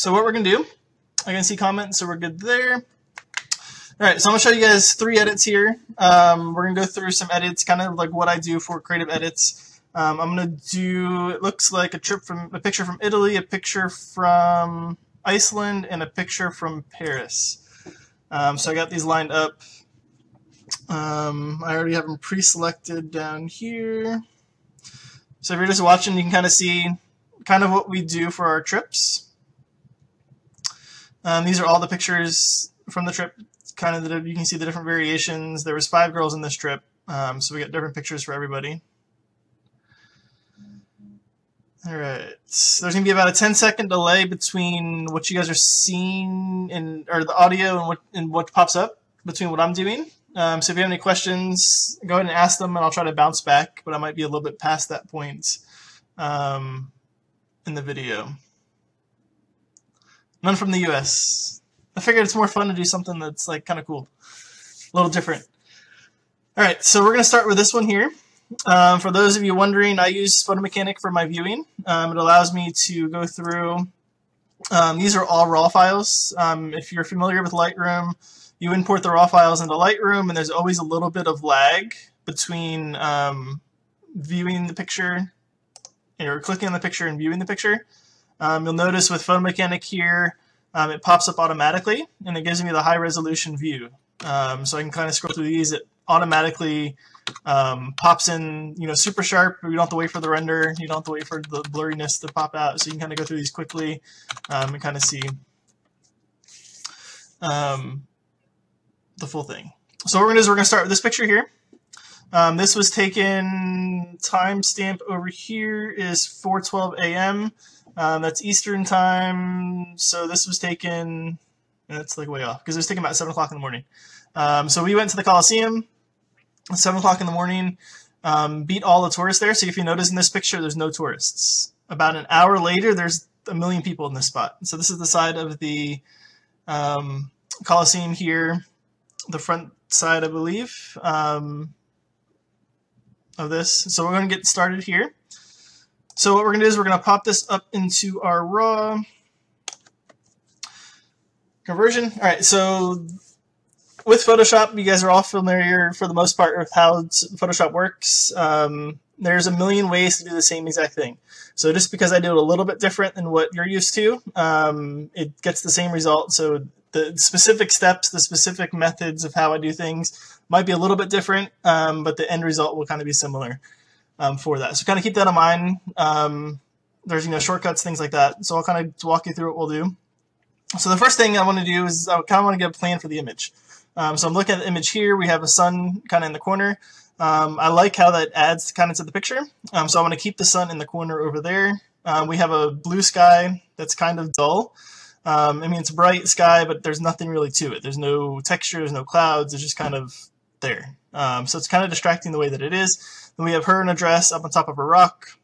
So what we're going to do, I can see comments, so we're good there. All right, so I'm going to show you guys 3 edits here. We're going to go through some edits, kind of like what I do for creative edits. I'm going to do, it looks like a picture from Italy, a picture from Iceland, and a picture from Paris. So I got these lined up. I already have them pre-selected down here. So if you're just watching, you can kind of see kind of what we do for our trips. These are all the pictures from the trip. Kind of you can see the different variations. There was 5 girls in this trip, so we got different pictures for everybody. All right, so there's gonna be about a 10-second delay between what you guys are seeing or the audio and what pops up between what I'm doing. So if you have any questions, go ahead and ask them, and I'll try to bounce back. But I might be a little bit past that point in the video. None from the U.S. I figured it's more fun to do something that's like kind of cool, a little different. All right, so we're gonna start with this one here. For those of you wondering, I use PhotoMechanic for my viewing. It allows me to go through, these are all RAW files. If you're familiar with Lightroom, you import the RAW files into Lightroom, and there's always a little bit of lag between viewing the picture, or clicking on the picture and viewing the picture. You'll notice with PhotoMechanic here, it pops up automatically, and it gives me the high resolution view. So I can kind of scroll through these. It automatically pops in, super sharp. You don't have to wait for the render. You don't have to wait for the blurriness to pop out. So you can kind of go through these quickly and kind of see the full thing. So what we're going to do is we're going to start with this picture here. This was taken, timestamp over here is 4:12 a.m. That's Eastern time. So this was taken, that's like way off because it was taken about 7 o'clock in the morning. So we went to the Coliseum at 7 o'clock in the morning, beat all the tourists there. So if you notice in this picture, there's no tourists. About an hour later, there's 1 million people in this spot. So this is the side of the Coliseum here, the front side, I believe, of this. So we're going to get started here. So what we're going to do is we're going to pop this up into our RAW conversion. All right, so with Photoshop, you guys are all familiar for the most part with how Photoshop works. There's a million ways to do the same exact thing. So just because I do it a little bit different than what you're used to, it gets the same result. So the specific steps, the specific methods of how I do things might be a little bit different, but the end result will kind of be similar for that. So kind of keep that in mind. There's shortcuts, things like that. So I'll kind of walk you through what we'll do. So the first thing I want to do is I kind of want to get a plan for the image. So I'm looking at the image here. We have a sun kind of in the corner. I like how that adds kind of to the picture. So I want to keep the sun in the corner over there. We have a blue sky that's kind of dull. I mean, it's bright sky, but there's nothing really to it. There's no texture, there's no clouds. It's just kind of there. So it's kind of distracting the way that it is. Then we have her in a dress up on top of a rock,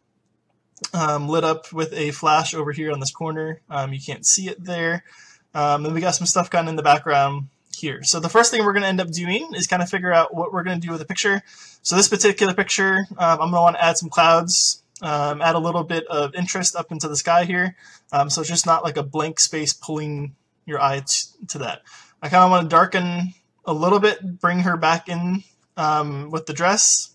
lit up with a flash over here on this corner. You can't see it there. Then we got some stuff kind of in the background here. So the first thing we're going to end up doing is kind of figure out what we're going to do with the picture. So this particular picture, I'm going to want to add some clouds, add a little bit of interest up into the sky here. So it's just not like a blank space pulling your eye to that. I kind of want to darken a little bit, bring her back in with the dress.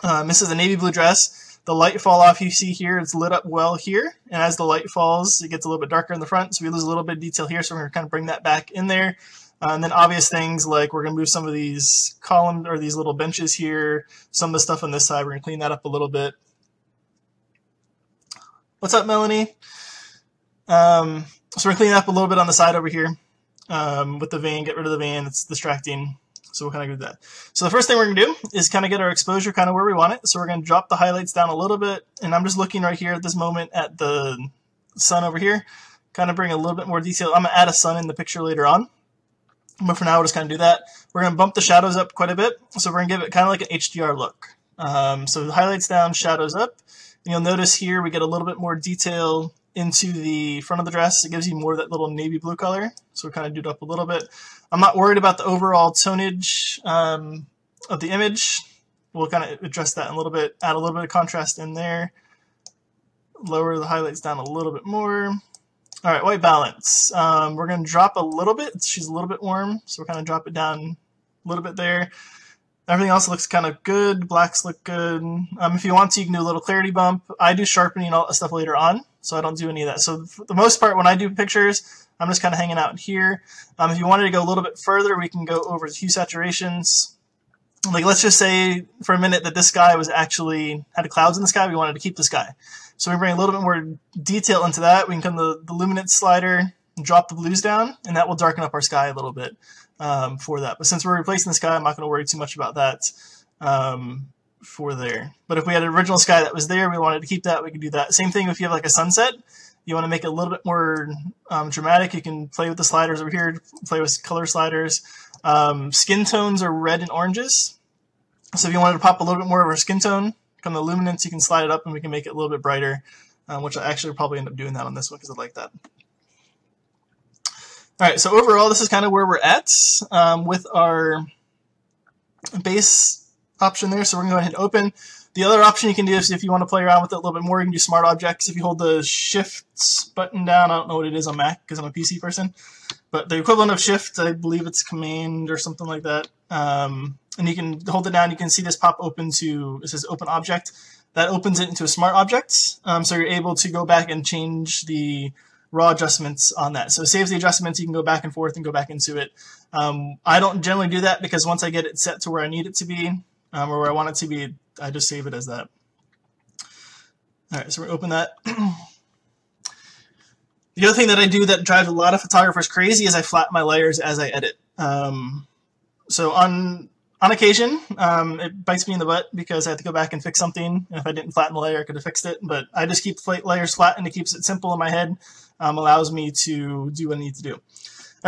This is a navy blue dress. The light fall off you see here, it's lit up well here. And as the light falls, it gets a little bit darker in the front. So we lose a little bit of detail here. So we're going to kind of bring that back in there. And then obvious things like we're going to move some of these columns or these little benches here. Some of the stuff on this side, we're going to clean that up a little bit. What's up, Melanie? So we're going to clean it up a little bit on the side over here with the van. Get rid of the van. It's distracting. So we'll kind of do that. So the first thing we're going to do is kind of get our exposure kind of where we want it. So we're going to drop the highlights down a little bit. And I'm just looking right here at this moment at the sun over here. Kind of bring a little bit more detail. I'm going to add a sun in the picture later on. But for now, we'll just kind of do that. We're going to bump the shadows up quite a bit. So we're going to give it kind of like an HDR look. So the highlights down, shadows up. And you'll notice here we get a little bit more detail into the front of the dress. It gives you more of that little navy blue color. So we'll kind of do it up a little bit. I'm not worried about the overall tonnage of the image. We'll kind of address that in a little bit, add a little bit of contrast in there. Lower the highlights down a little bit more. All right, white balance. We're going to drop a little bit. She's a little bit warm, so we're kind of drop it down a little bit there. Everything else looks kind of good. Blacks look good. If you want to, you can do a little clarity bump. I do sharpening and all that stuff later on, so I don't do any of that. So for the most part, when I do pictures, I'm just kind of hanging out here. If you wanted to go a little bit further, we can go over hue saturations. Like, let's just say for a minute that this sky was actually had clouds in the sky. We wanted to keep the sky. So we bring a little bit more detail into that. We can come to the luminance slider and drop the blues down, and that will darken up our sky a little bit for that. But since we're replacing the sky, I'm not going to worry too much about that for there. But if we had an original sky that was there, we wanted to keep that, we could do that. Same thing if you have like a sunset. You want to make it a little bit more dramatic, you can play with the sliders over here, play with color sliders. Skin tones are red and oranges. So if you wanted to pop a little bit more of our skin tone, come to luminance, you can slide it up and we can make it a little bit brighter, which I actually probably end up doing that on this one because I like that. All right, so overall, this is kind of where we're at with our base option there. So we're going to go ahead and open. The other option you can do is if you want to play around with it a little bit more, you can do smart objects. If you hold the shift button down, I don't know what it is on Mac because I'm a PC person, but the equivalent of shift, I believe it's command or something like that. And you can hold it down, you can see this pop open to, it says open object. That opens it into a smart object. So you're able to go back and change the raw adjustments on that. So it saves the adjustments, you can go back and forth and go back into it. I don't generally do that because once I get it set to where I need it to be, or where I want it to be, I just save it as that. All right, so we're open that. The other thing that I do that drives a lot of photographers crazy is I flatten my layers as I edit. So on occasion, it bites me in the butt because I have to go back and fix something. And if I didn't flatten the layer, I could have fixed it. But I just keep layers flat, and it keeps it simple in my head. Allows me to do what I need to do. All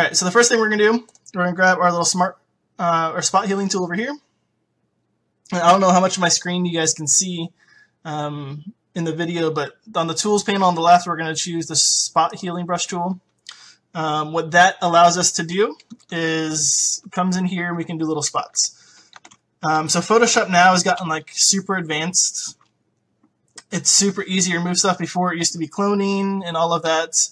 right, so the first thing we're going to do, we're going to grab our little smart or spot healing tool over here. And I don't know how much of my screen you guys can see in the video, but on the tools panel on the left, we're going to choose the spot healing brush tool. What that allows us to do is comes in here, we can do little spots. So Photoshop now has gotten like super advanced. It's super easy to remove stuff. Before it used to be cloning and all of that.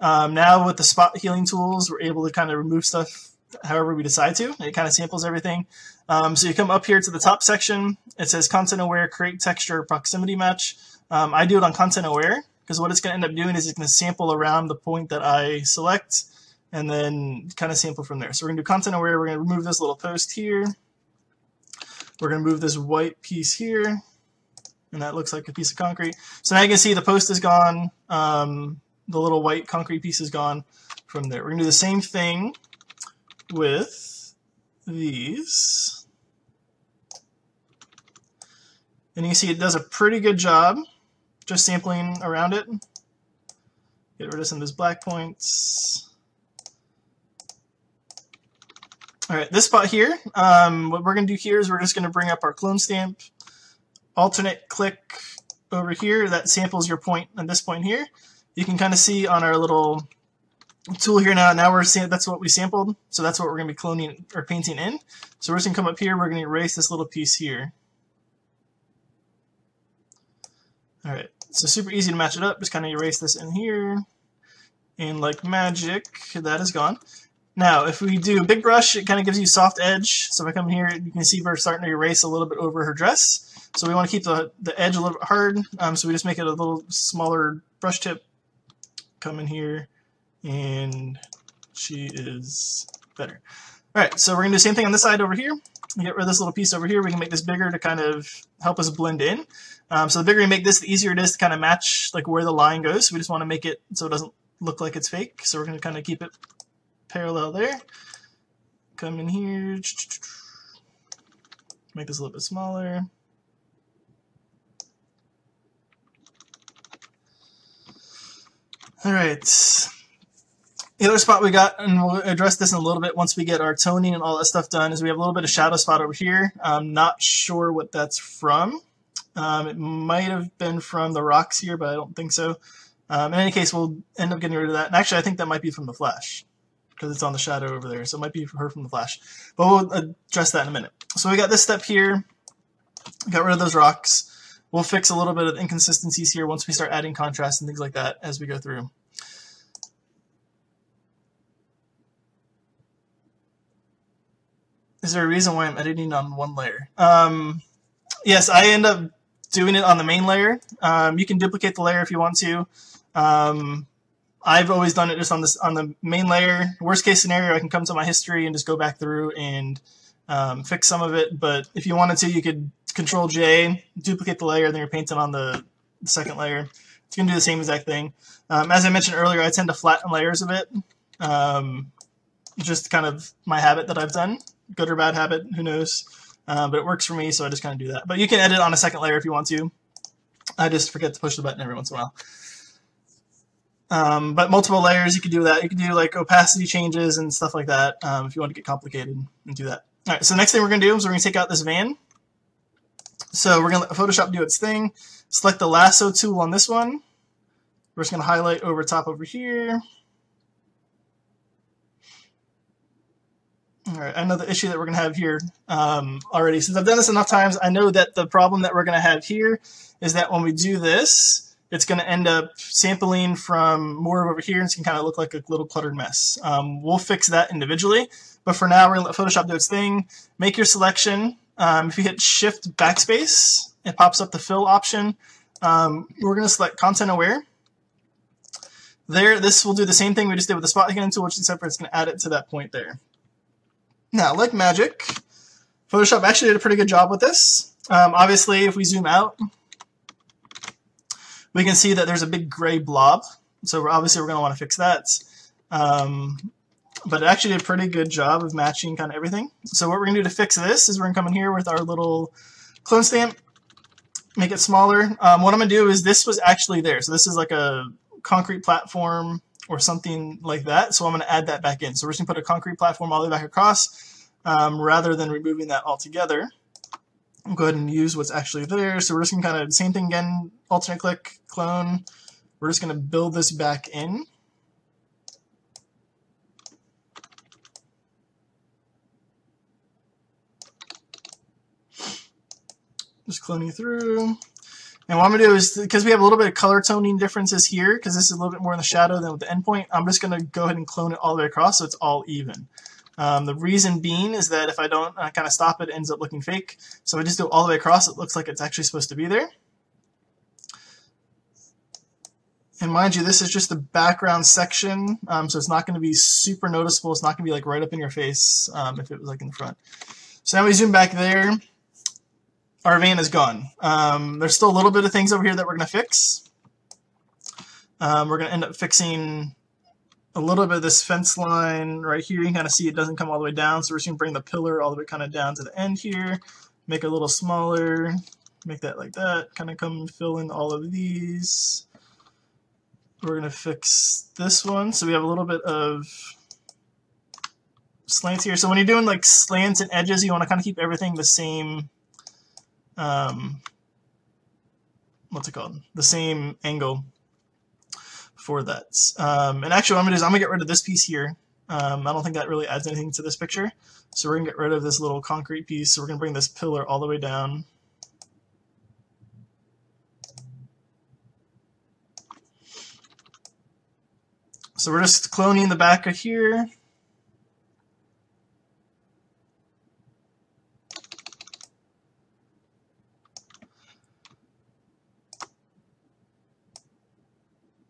Now with the spot healing tools, we're able to kind of remove stuff however we decide to. It kind of samples everything. So you come up here to the top section. It says content aware, create texture, proximity match. I do it on content aware because what it's going to end up doing is it's going to sample around the point that I select and then kind of sample from there. So we're going to do content aware. We're going to remove this little post here. We're going to move this white piece here, and that looks like a piece of concrete. So now you can see the post is gone. The little white concrete piece is gone from there. We're going to do the same thing with these. And you can see it does a pretty good job just sampling around it. Get rid of some of those black points. All right, this spot here, what we're going to do here is we're just going to bring up our clone stamp, alternate click over here. That samples your point at this point here. You can kind of see on our little tool here now that's what we sampled. So that's what we're going to be cloning or painting in. So we're just going to come up here. We're going to erase this little piece here. All right, so super easy to match it up. Just kind of erase this in here. And like magic, that is gone. Now, if we do a big brush, it kind of gives you soft edge. So if I come here, you can see we're starting to erase a little bit over her dress. So we want to keep the edge a little bit hard. So we just make it a little smaller brush tip. Come in here, and she is better. All right, so we're going to do the same thing on this side over here. Get rid of this little piece over here. We can make this bigger to kind of help us blend in. So the bigger you make this, the easier it is to kind of match like where the line goes. So we just want to make it so it doesn't look like it's fake. So we're going to kind of keep it parallel there. Come in here. Make this a little bit smaller. All right. The other spot we got, and we'll address this in a little bit once we get our toning and all that stuff done, is we have a little bit of shadow spot over here. I'm not sure what that's from. It might have been from the rocks here, but I don't think so. In any case, we'll end up getting rid of that. And actually, I think that might be from the flash because it's on the shadow over there. So it might be her from the flash. But we'll address that in a minute. So we got this step here. Got rid of those rocks. We'll fix a little bit of inconsistencies here once we start adding contrast and things like that as we go through. Is there a reason why I'm editing on one layer? Yes, I end up doing it on the main layer. You can duplicate the layer if you want to. I've always done it just on the main layer. Worst case scenario, I can come to my history and just go back through and fix some of it. But if you wanted to, you could Control J, duplicate the layer, then you're painting on the second layer. You can do the same exact thing. As I mentioned earlier, I tend to flatten layers a bit. Just kind of my habit that I've done. Good or bad habit, who knows? But it works for me, so I just kind of do that. But you can edit on a second layer if you want to. I just forget to push the button every once in a while. But multiple layers, you can do that. You can do like opacity changes and stuff like that if you want to get complicated and do that. All right, so the next thing we're going to do is we're going to take out this van. So we're going to let Photoshop do its thing. Select the lasso tool on this one. We're just going to highlight over top over here. All right, I know the issue that we're going to have here already. Since I've done this enough times, I know that the problem that we're going to have here is that when we do this, it's going to end up sampling from more over here, and it's going to kind of look like a little cluttered mess. We'll fix that individually, but for now, we're going to let Photoshop do its thing. Make your selection. If you hit Shift Backspace, it pops up the fill option. We're going to select Content Aware. There, this will do the same thing we just did with the Spot Hidden tool, except for it's going to add it to that point there. Now, like magic, Photoshop actually did a pretty good job with this. Obviously, if we zoom out, we can see that there's a big gray blob. So obviously, we're going to want to fix that. But it actually did a pretty good job of matching kind of everything. So what we're going to do to fix this is we're going to come in here with our little clone stamp, make it smaller. What I'm going to do is this was actually there. So this is like a concrete platform or something like that. So I'm going to add that back in. So we're just going to put a concrete platform all the way back across rather than removing that altogether. I'll go ahead and use what's actually there. So we're just going to kind of, same thing again, alternate click, clone. We're just going to build this back in. Just cloning through. And what I'm going to do is, because we have a little bit of color toning differences here, because this is a little bit more in the shadow than with the endpoint, I'm just going to go ahead and clone it all the way across so it's all even. The reason being is that if I don't kind of stop it, it ends up looking fake. So if I just do it all the way across, it looks like it's actually supposed to be there. And mind you, this is just the background section, so it's not going to be super noticeable. It's not going to be like right up in your face if it was like in the front. So now we zoom back there. Our van is gone. There's still a little bit of things over here that we're going to fix. We're going to end up fixing a little bit of this fence line right here. You can kind of see it doesn't come all the way down, so we're just going to bring the pillar all the way kind of down to the end here, make it a little smaller, make that like that, kind of come fill in all of these. We're going to fix this one, so we have a little bit of slants here. So when you're doing like slants and edges, you want to kind of keep everything the same. What's it called? The same angle for that. And actually what I'm going to do is I'm going to get rid of this piece here. I don't think that really adds anything to this picture. So we're going to get rid of this little concrete piece. So we're going to bring this pillar all the way down. So we're just cloning the back of here.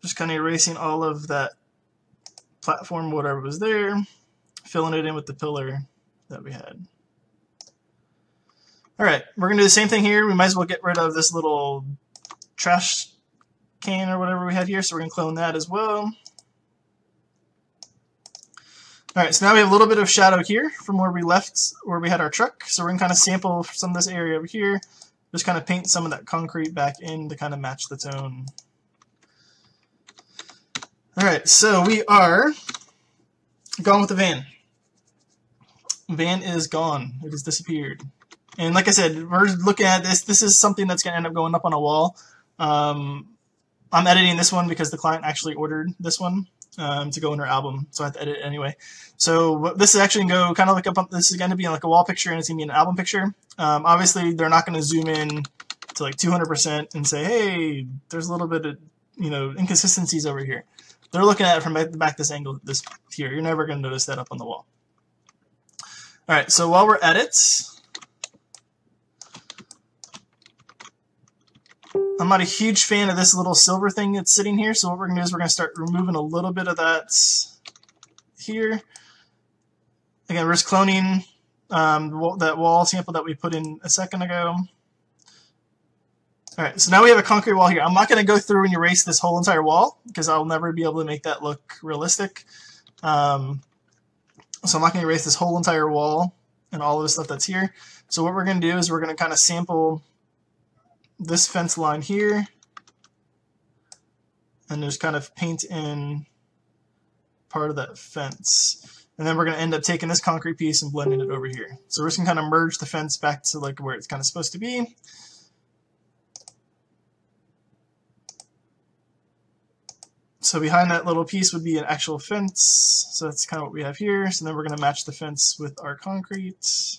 Just kind of erasing all of that platform, whatever was there, filling it in with the pillar that we had. All right, we're going to do the same thing here. We might as well get rid of this little trash can or whatever we had here, so we're going to clone that as well. All right, so now we have a little bit of shadow here from where we left, where we had our truck. So we're going to kind of sample some of this area over here, just kind of paint some of that concrete back in to kind of match the tone. All right, so we are gone with the van. Van is gone. It has disappeared. And like I said, we're looking at this. This is something that's going to end up going up on a wall. I'm editing this one because the client actually ordered this one to go in her album, so I have to edit it anyway. So this is actually going to go kind of like up. This is going to be like a wall picture, and it's going to be an album picture. Obviously, they're not going to zoom in to like 200% and say, "Hey, there's a little bit of inconsistencies over here." They're looking at it from back this angle, this here. You're never going to notice that up on the wall. All right, so while we're at it, I'm not a huge fan of this little silver thing that's sitting here, so what we're going to do is we're going to start removing a little bit of that here. Again, we're just cloning that wall sample that we put in a second ago. All right, so now we have a concrete wall here. I'm not going to go through and erase this whole entire wall because I'll never be able to make that look realistic. So I'm not going to erase this whole entire wall and all of the stuff that's here. So what we're going to do is we're going to kind of sample this fence line here and just kind of paint in part of that fence. And then we're going to end up taking this concrete piece and blending it over here. So we're just going to kind of merge the fence back to like where it's kind of supposed to be. So behind that little piece would be an actual fence. So that's kind of what we have here. So then we're going to match the fence with our concrete.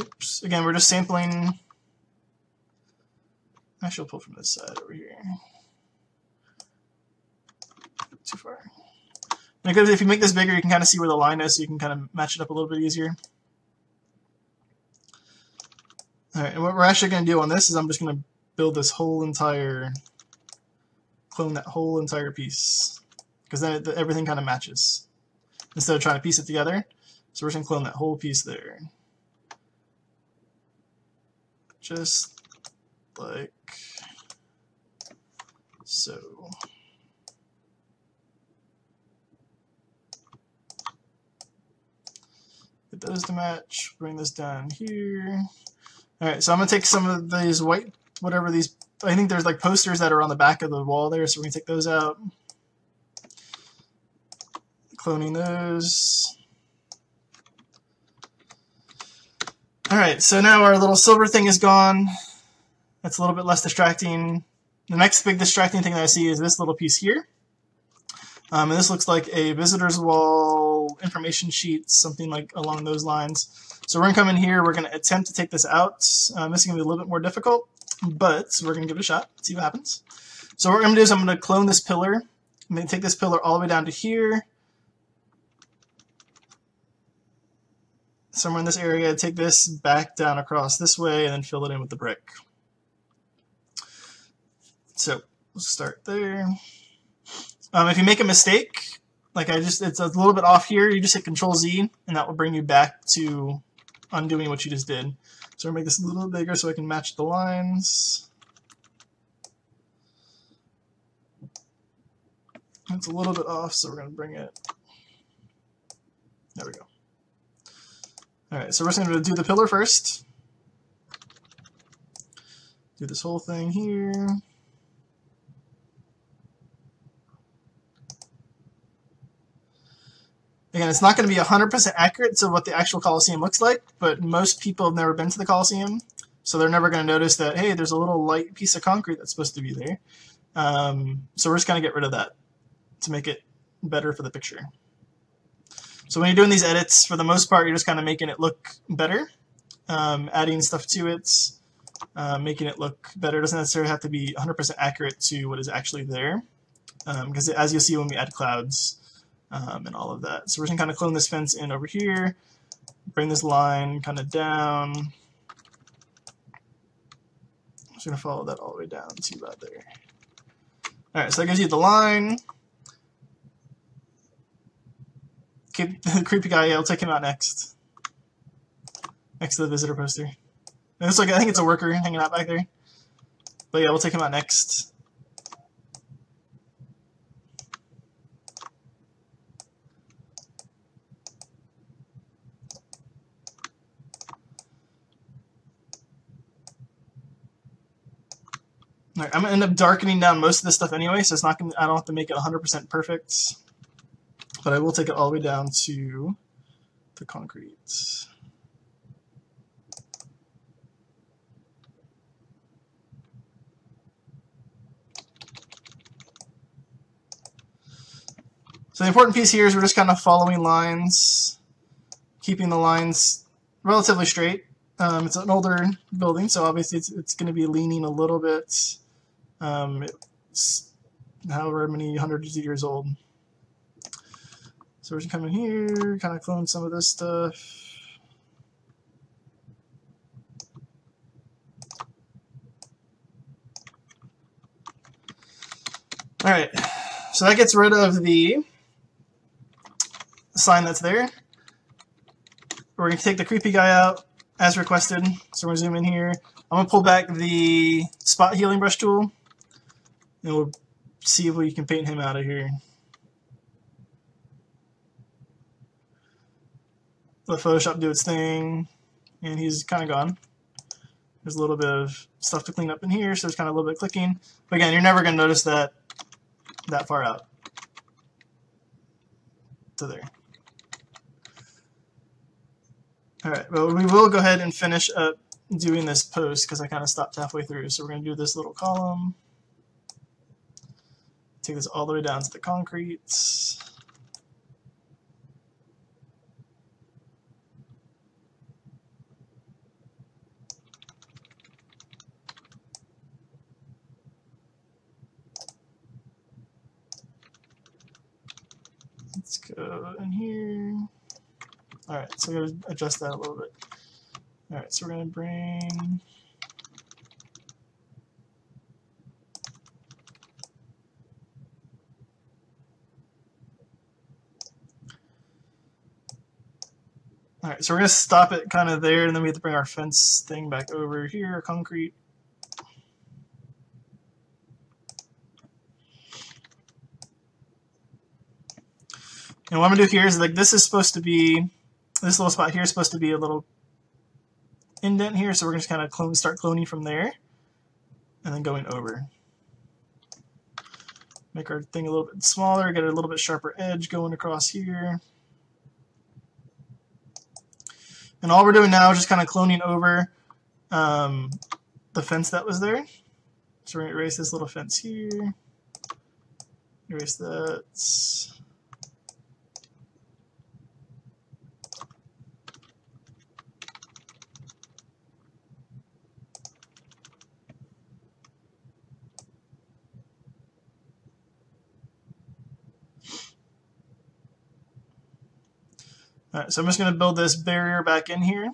Oops. Again, we're just sampling. Actually, I'll pull from this side over here. Too far. Because if you make this bigger, you can kind of see where the line is, so you can kind of match it up a little bit easier. All right, and what we're actually going to do on this is I'm just going to build this whole entire, clone that whole entire piece, because then everything kind of matches instead of trying to piece it together. So we're just going to clone that whole piece there, just like so. Get those to match. Bring this down here. All right, so I'm gonna take some of these white, whatever these, I think there's like posters that are on the back of the wall there, so we're gonna take those out. Cloning those. All right, so now our little silver thing is gone. That's a little bit less distracting. The next big distracting thing that I see is this little piece here. And this looks like a visitor's wall information sheet, something like along those lines. So we're going to come in here, we're going to attempt to take this out. This is going to be a little bit more difficult, but we're going to give it a shot, see what happens. So what we're going to do is I'm going to clone this pillar. I'm going to take this pillar all the way down to here. Somewhere in this area, take this back down across this way, and then fill it in with the brick. So we'll start there. If you make a mistake, like it's a little bit off here, you just hit Control-Z, and that will bring you back to undoing what you just did. So we'll make this a little bigger so I can match the lines. It's a little bit off, so we're going to bring it. There we go. All right, so we're just going to do the pillar first. Do this whole thing here. Again, it's not going to be 100% accurate to what the actual Colosseum looks like, but most people have never been to the Colosseum, so they're never going to notice that, hey, there's a little light piece of concrete that's supposed to be there. So we're just going to get rid of that to make it better for the picture. So when you're doing these edits, for the most part, you're just kind of making it look better, adding stuff to it, making it look better. It doesn't necessarily have to be 100% accurate to what is actually there, because as you'll see when we add clouds, and all of that. So we're going to kind of clone this fence in over here, bring this line kind of down. I'm just going to follow that all the way down to about there. All right, so that gives you the line. Keep the creepy guy, yeah, I'll take him out next. Next to the visitor poster. It looks like, I think it's a worker hanging out back there. But yeah, we'll take him out next. All right, I'm going to end up darkening down most of this stuff anyway, so it's not gonna, I don't have to make it 100% perfect. But I will take it all the way down to the concrete. So the important piece here is we're just kind of following lines, keeping the lines relatively straight. It's an older building, so obviously it's going to be leaning a little bit. It's however many hundreds of years old. So we're just come in here, kind of clone some of this stuff. All right, so that gets rid of the sign that's there. We're going to take the creepy guy out as requested. So we're going to zoom in here. I'm going to pull back the spot healing brush tool, and we'll see if we can paint him out of here. Let Photoshop do its thing, and he's kind of gone. There's a little bit of stuff to clean up in here, so there's kind of a little bit of clicking. But again, you're never going to notice that far out to there. All right, well, we will go ahead and finish up doing this post because I kind of stopped halfway through. So we're going to do this little column. Take this all the way down to the concrete. Let's go in here. All right, so we're going to adjust that a little bit. All right, so we're going to bring all right, so we're going to stop it kind of there, and then we have to bring our fence thing back over here, concrete. And what I'm going to do here is, like, this is supposed to be, this little spot here is supposed to be a little indent here, so we're just kind of start cloning from there, and then going over. Make our thing a little bit smaller, get a little bit sharper edge going across here. And all we're doing now is just kind of cloning over the fence that was there. So we're going to erase this little fence here. Erase that. All right, so I'm just going to build this barrier back in here.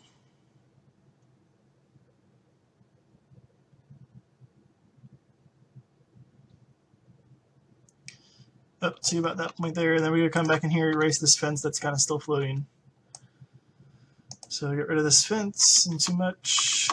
Oh, see about that point there, and then we're going to come back in here, erase this fence that's kind of still floating. So get rid of this fence, and too much.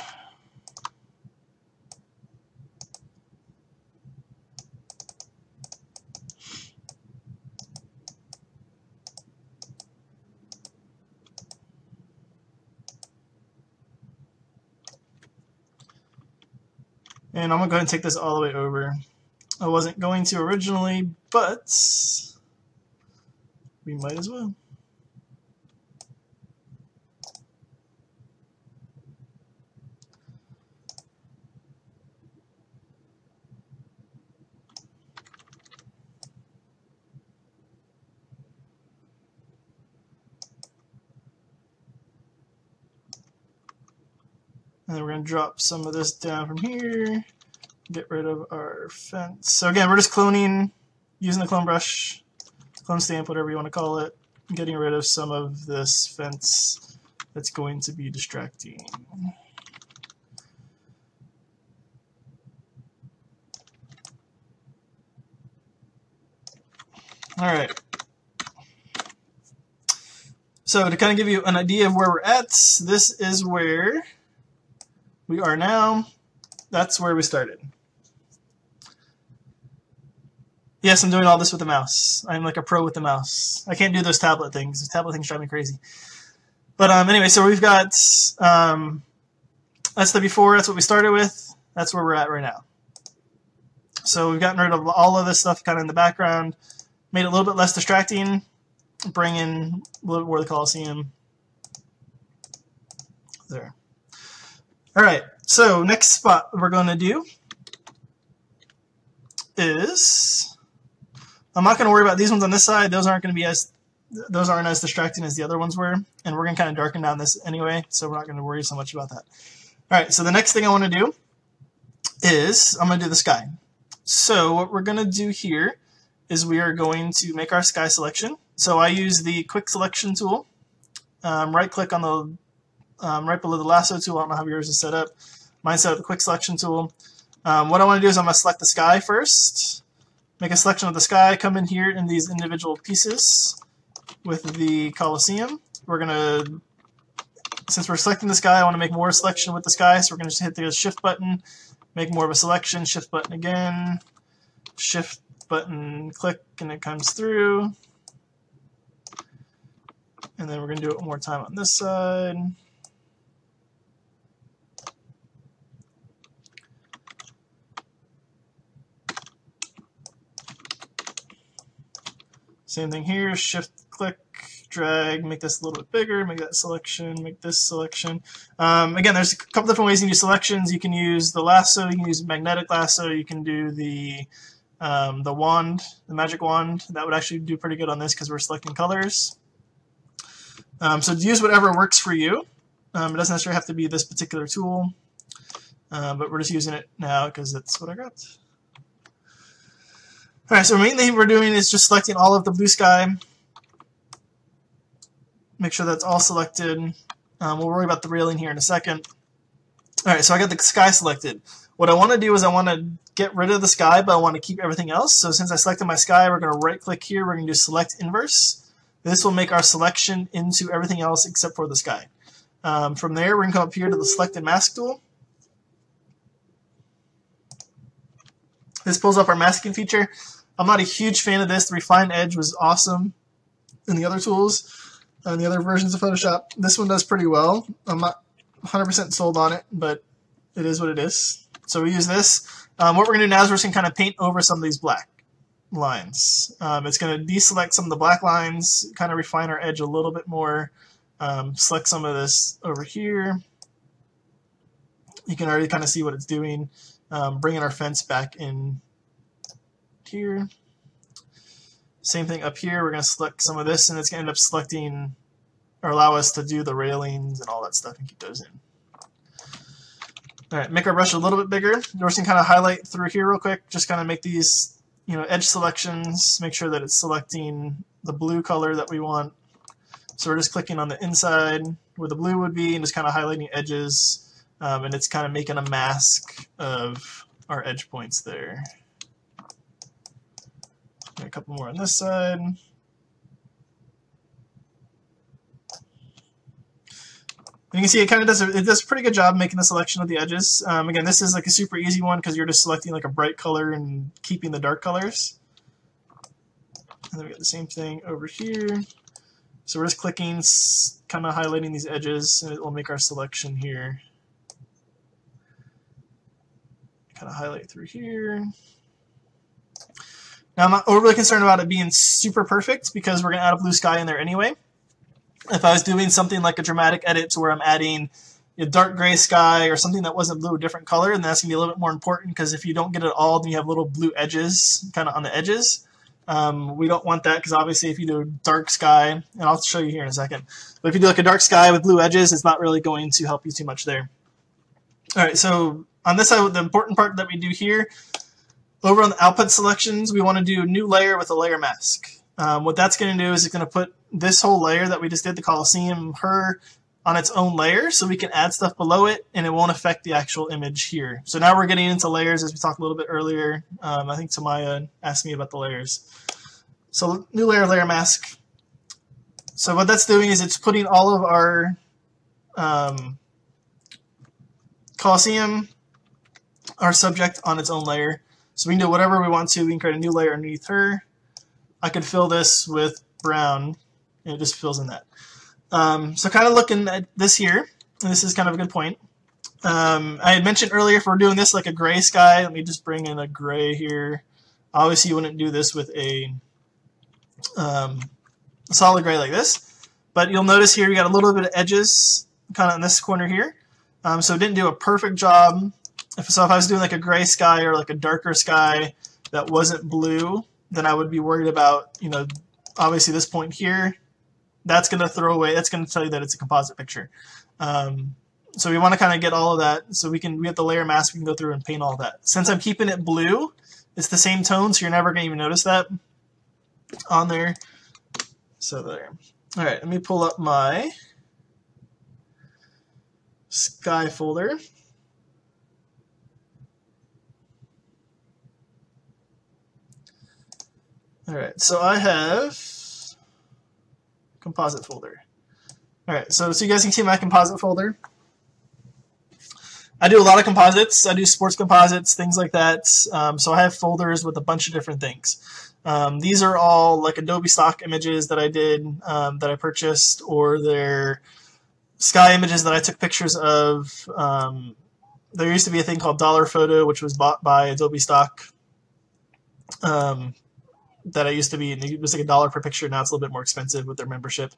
And I'm going to go ahead and take this all the way over. I wasn't going to originally, but we might as well. And then we're going to drop some of this down from here, get rid of our fence. So again, we're just cloning, using the clone brush, clone stamp, whatever you want to call it, getting rid of some of this fence that's going to be distracting. All right. So to kind of give you an idea of where we're at, this is where we are now. That's where we started. Yes, I'm doing all this with the mouse. I'm like a pro with the mouse. I can't do those tablet things. Those tablet things drive me crazy. But anyway, so we've got, that's the before, that's what we started with. That's where we're at right now. So we've gotten rid of all of this stuff kind of in the background, made it a little bit less distracting, bring in a little bit more of the Coliseum. There. All right, so next spot we're going to do is, I'm not going to worry about these ones on this side. Those aren't as distracting as the other ones were, and we're going to kind of darken down this anyway, so we're not going to worry so much about that. All right, so the next thing I want to do is I'm going to do the sky. So what we're going to do here is we are going to make our sky selection. So I use the quick selection tool. Right click on the right below the lasso tool. I don't know how yours is set up. Mine's set up the quick selection tool. What I want to do is I'm going to select the sky first. Make a selection of the sky. Come in here in these individual pieces with the Colosseum. We're going to, since we're selecting the sky, I want to make more selection with the sky. So we're going to just hit the shift button, make more of a selection, shift button again, shift button, click, and it comes through. And then we're going to do it one more time on this side. Same thing here, shift, click, drag, make this a little bit bigger, make that selection, make this selection. Again, there's a couple different ways you can do selections. You can use the lasso, you can use magnetic lasso, you can do the wand, the magic wand. That would actually do pretty good on this because we're selecting colors. So use whatever works for you. It doesn't necessarily have to be this particular tool, but we're just using it now because that's what I got. All right, so the main thing we're doing is just selecting all of the blue sky. Make sure that's all selected. We'll worry about the railing here in a second. All right, so I got the sky selected. What I want to do is I want to get rid of the sky, but I want to keep everything else. So since I selected my sky, we're going to right-click here. We're going to do Select Inverse. This will make our selection into everything else except for the sky. From there, we're going to come up here to the Selected Mask tool. This pulls up our masking feature. I'm not a huge fan of this. The Refine Edge was awesome in the other tools, the other versions of Photoshop. This one does pretty well. I'm not 100% sold on it, but it is what it is. So we use this. What we're going to do now is we're just going to kind of paint over some of these black lines. It's going to deselect some of the black lines, kind of refine our edge a little bit more. Select some of this over here. You can already kind of see what it's doing. Bringing our fence back in here. Same thing up here. We're going to select some of this, and it's going to end up selecting or allow us to do the railings and all that stuff and keep those in. All right, make our brush a little bit bigger. We're just going to kind of highlight through here real quick. Just kind of make these, edge selections. Make sure that it's selecting the blue color that we want. So we're just clicking on the inside where the blue would be and just kind of highlighting edges. And it's kind of making a mask of our edge points there. A couple more on this side. You can see it kind of does a pretty good job making the selection of the edges. Again, this is like a super easy one because you're just selecting like a bright color and keeping the dark colors. And then we got the same thing over here. So we're just clicking, kind of highlighting these edges, and it will make our selection here. Kind of highlight through here. Now, I'm not overly concerned about it being super perfect because we're going to add a blue sky in there anyway. If I was doing something like a dramatic edit to where I'm adding a dark gray sky or something that wasn't blue, a different color, and that's going to be a little bit more important because if you don't get it all, then you have little blue edges kind of on the edges. We don't want that because obviously if you do a dark sky, and I'll show you here in a second, but if you do like a dark sky with blue edges, it's not really going to help you too much there. All right, so on this side, the important part that we do here, over on the output selections, we want to do a new layer with a layer mask. What that's going to do is it's going to put this whole layer that we just did, the Colosseum, her, on its own layer, so we can add stuff below it, and it won't affect the actual image here. So now we're getting into layers, as we talked a little bit earlier. I think Tamaya asked me about the layers. So new layer, layer mask. So what that's doing is it's putting all of our Colosseum, our subject, on its own layer. So we can do whatever we want to. We can create a new layer underneath her. I could fill this with brown, and it just fills in that. So kind of looking at this here, and this is kind of a good point. I had mentioned earlier if we're doing this like a gray sky, let me just bring in a gray here. Obviously you wouldn't do this with a solid gray like this, but you'll notice here we got a little bit of edges kind of in this corner here. So it didn't do a perfect job. So if I was doing like a gray sky or like a darker sky that wasn't blue, then I would be worried about, obviously this point here. That's going to throw away, that's going to tell you that it's a composite picture. So we want to kind of get all of that. So we have the layer mask, we can go through and paint all that. Since I'm keeping it blue, It's the same tone, so you're never going to even notice that on there. So there. All right, let me pull up my sky folder. All right, so I have composite folder. All right, so you guys can see my composite folder. I do a lot of composites. I do sports composites, things like that. So I have folders with a bunch of different things. These are all like Adobe stock images that I did, that I purchased, or they're sky images that I took pictures of. There used to be a thing called Dollar Photo, which was bought by Adobe stock. That I used to be, and it was like $1 per picture. Now it's a little bit more expensive with their membership.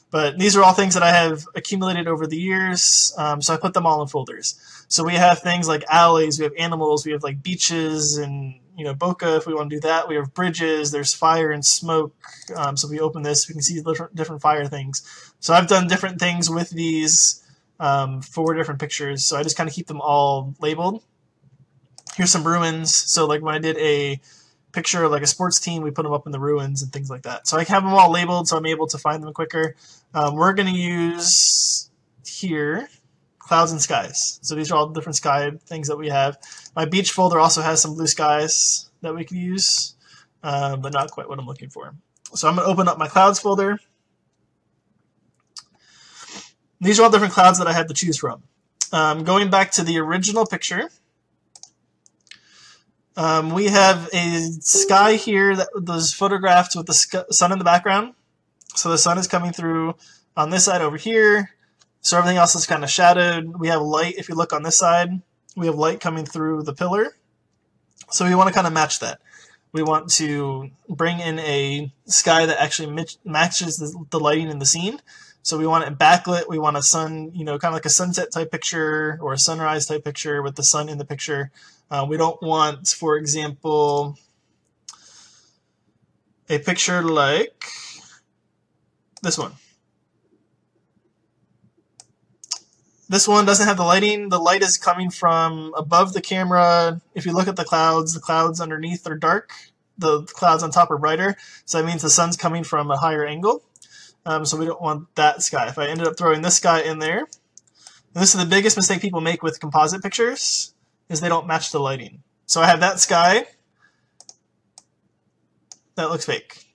But these are all things that I have accumulated over the years, so I put them all in folders. So we have things like alleys, we have animals, we have like beaches and, you know, bokeh if we want to do that. We have bridges, there's fire and smoke. So if we open this, we can see different fire things. So I've done different things with these, 4 different pictures. So I just kind of keep them all labeled. Here's some ruins. So like when I did a picture of like a sports team, we put them up in the ruins and things like that. So I have them all labeled so I'm able to find them quicker. We're going to use here clouds and skies. So these are all different sky things that we have. My beach folder also has some blue skies that we can use, but not quite what I'm looking for. So I'm going to open up my clouds folder. These are all different clouds that I had to choose from. Going back to the original picture, we have a sky here that was photographed with the sun in the background. So the sun is coming through on this side over here. So everything else is kind of shadowed. We have light. If you look on this side, we have light coming through the pillar. So we want to kind of match that. We want to bring in a sky that actually matches the lighting in the scene. So we want it backlit. We want a sun, you know, kind of like a sunset type picture or a sunrise type picture with the sun in the picture. We don't want, for example, a picture like this one. This one doesn't have the lighting. The light is coming from above the camera. If you look at the clouds underneath are dark. The clouds on top are brighter. So that means the sun's coming from a higher angle. So we don't want that sky. If I ended up throwing this sky in there, and this is the biggest mistake people make with composite pictures, is they don't match the lighting. So I have that sky. That looks fake.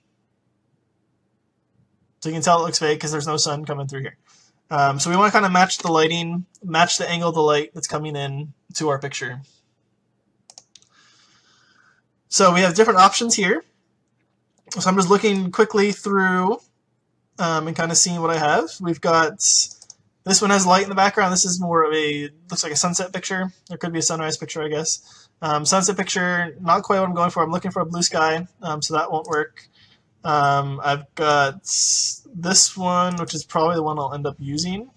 So you can tell it looks fake because there's no sun coming through here. So we want to kind of match the lighting, match the angle of the light that's coming in to our picture. So we have different options here. So I'm just looking quickly through and kind of seeing what I have. We've got, this one has light in the background. This is more of a, looks like a sunset picture. There could be a sunrise picture, I guess. Sunset picture, not quite what I'm going for. I'm looking for a blue sky, so that won't work. I've got this one, which is probably the one I'll end up using,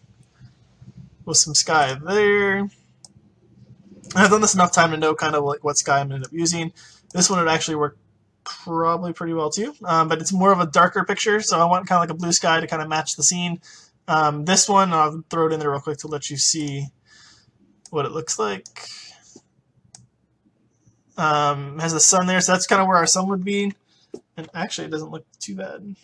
with some sky there. I've done this enough time to know kind of like what sky I'm going to end up using. This one would actually work probably pretty well too, but it's more of a darker picture, so I want kind of like a blue sky to kind of match the scene. This one, I'll throw it in there real quick to let you see what it looks like. Has the sun there, so that's kind of where our sun would be. And actually, it doesn't look too bad.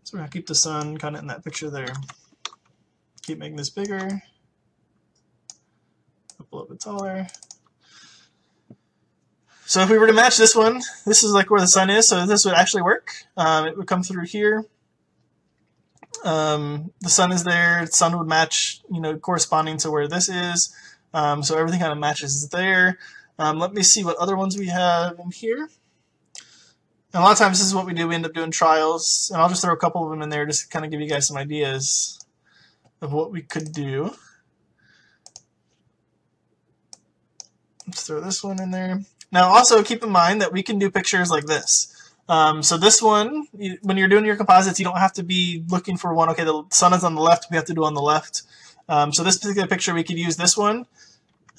So we're going to keep the sun kind of in that picture there. Keep making this bigger. Up a little bit taller. So if we were to match this one, this is like where the sun is, so this would actually work. It would come through here. The sun is there. The sun would match, you know, corresponding to where this is. So everything kind of matches there. Let me see what other ones we have in here. And a lot of times this is what we do. We end up doing trials. And I'll just throw a couple of them in there just to kind of give you guys some ideas of what we could do. Let's throw this one in there. Now also keep in mind that we can do pictures like this. So this one, when you're doing your composites, you don't have to be looking for one. Okay, the sun is on the left. We have to do on the left. So this particular picture, we could use this one.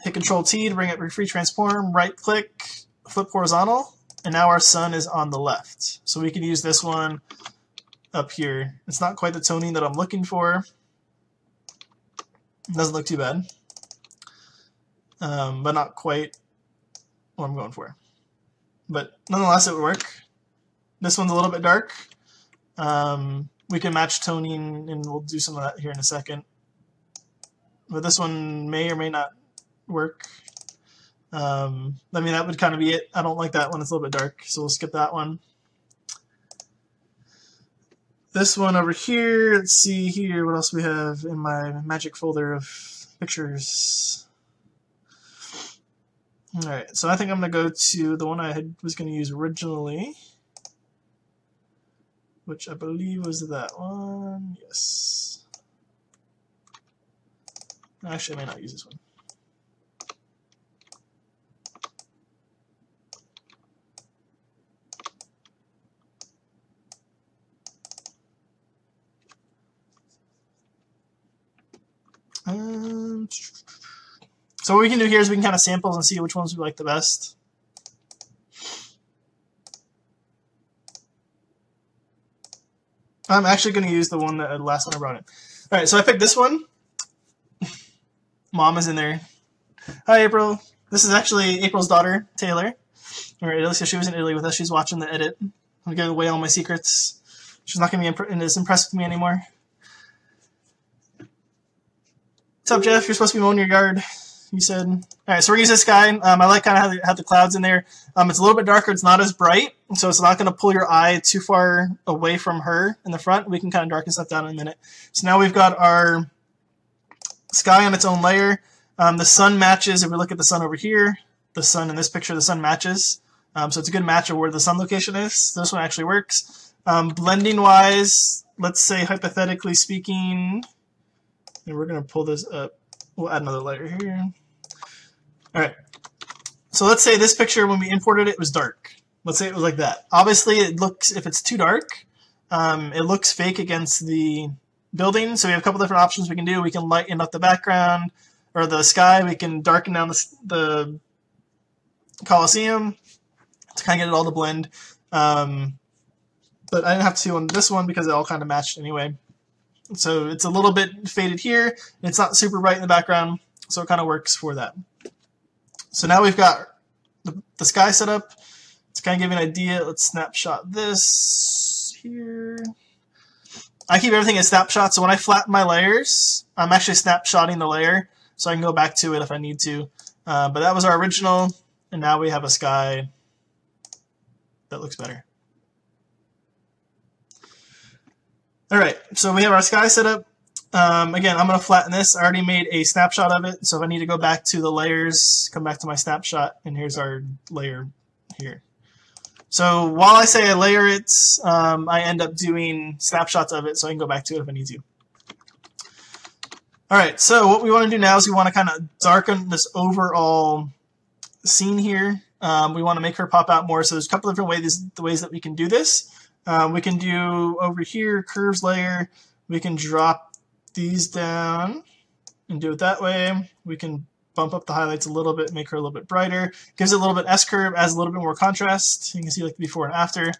Hit Control-T to bring it free transform, right-click, flip horizontal, and now our sun is on the left. So we could use this one up here. It's not quite the toning that I'm looking for. It doesn't look too bad. but not quite what I'm going for. But nonetheless, it would work. This one's a little bit dark. We can match toning, and we'll do some of that here in a second. But this one may or may not work. I mean, that would kind of be it. I don't like that one. It's a little bit dark, so we'll skip that one. This one over here, let's see here, what else we have in my magic folder of pictures. Alright, so I think I'm going to go to the one I was going to use originally, which I believe was that one. Yes. Actually, I may not use this one. So what we can do here is we can kind of sample and see which ones we like the best. I'm actually going to use the one that last one I brought in. All right, so I picked this one. Mom is in there. Hi, April. This is actually April's daughter, Taylor. All right, so she was in Italy with us. She's watching the edit. I'm giving away all my secrets. She's not going to be as impressed with me anymore. What's up, Jeff? You're supposed to be mowing your yard, you said. All right, so we're going to use this guy. I like kind of how the clouds in there. It's a little bit darker. It's not as bright, so it's not going to pull your eye too far away from her in the front. We can kind of darken stuff down in a minute. So now we've got our sky on its own layer. The sun matches. If we look at the sun over here, the sun in this picture, the sun matches. So it's a good match of where the sun location is. So this one actually works. Blending-wise, let's say hypothetically speaking, and we're going to pull this up. We'll add another layer here. All right. So let's say this picture, when we imported it, it was dark. Let's say it was like that. Obviously, it looks, if it's too dark, it looks fake against the building. So we have a couple different options we can do. We can lighten up the background or the sky. We can darken down the Colosseum to kind of get it all to blend. But I didn't have to on this one because it all kind of matched anyway. So it's a little bit faded here. And it's not super bright in the background, so it kind of works for that. So now we've got the sky set up. To kind of give you an idea, let's snapshot this here. I keep everything as snapshots, so when I flatten my layers, I'm actually snapshotting the layer, so I can go back to it if I need to. But that was our original, and now we have a sky that looks better. All right, so we have our sky set up. Again, I'm going to flatten this. I already made a snapshot of it, so if I need to go back to the layers, come back to my snapshot, and here's our layer here. So while I say I layer it, I end up doing snapshots of it, so I can go back to it if I need to. All right, so what we want to do now is we want to kind of darken this overall scene here. We want to make her pop out more, so there's a couple different ways that we can do this. We can do over here, curves layer. We can drop these down and do it that way. We can bump up the highlights a little bit, make her a little bit brighter. Gives it a little bit S-curve, adds a little bit more contrast. You can see like the before and after.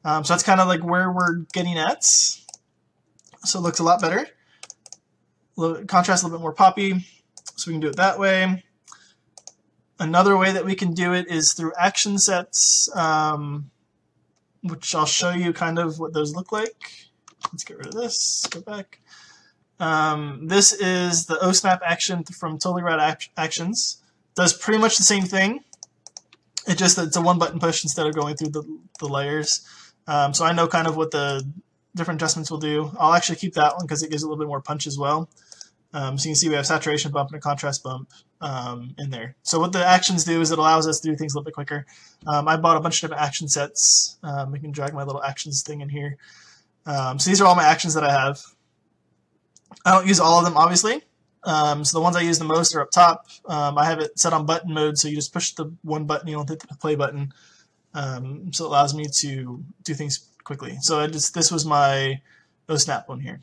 So that's kind of like where we're getting at. So it looks a lot better. Contrast a little bit more poppy. So we can do it that way. Another way that we can do it is through action sets, which I'll show you kind of what those look like. Let's get rid of this, go back. This is the OSnap action from Totally Rad Actions. Does pretty much the same thing. It's a one button push instead of going through the layers. So I know kind of what the different adjustments will do. I'll actually keep that one because it gives a little bit more punch as well. So you can see we have saturation bump and a contrast bump in there. So what the actions do is it allows us to do things a little bit quicker. I bought a bunch of different action sets. I can drag my little actions thing in here. So these are all my actions that I have. I don't use all of them, obviously. So the ones I use the most are up top. I have it set on button mode, so you just push the one button, you don't hit the play button. So it allows me to do things quickly. So this was my OSnap one here.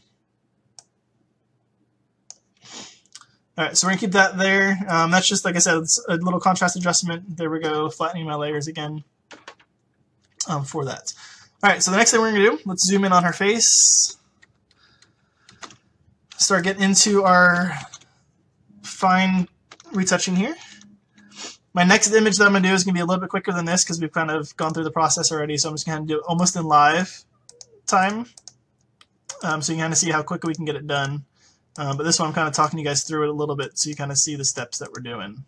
All right, so we're gonna keep that there. That's just, like I said, it's a little contrast adjustment. There we go, flattening my layers again for that. All right, so the next thing we're gonna do, let's zoom in on her face. Start getting into our fine retouching here. My next image that I'm going to do is going to be a little bit quicker than this because we've kind of gone through the process already. So I'm just going to do it almost in live time. So you can kind of see how quickly we can get it done. But this one I'm kind of talking you guys through it a little bit so you kind of see the steps that we're doing.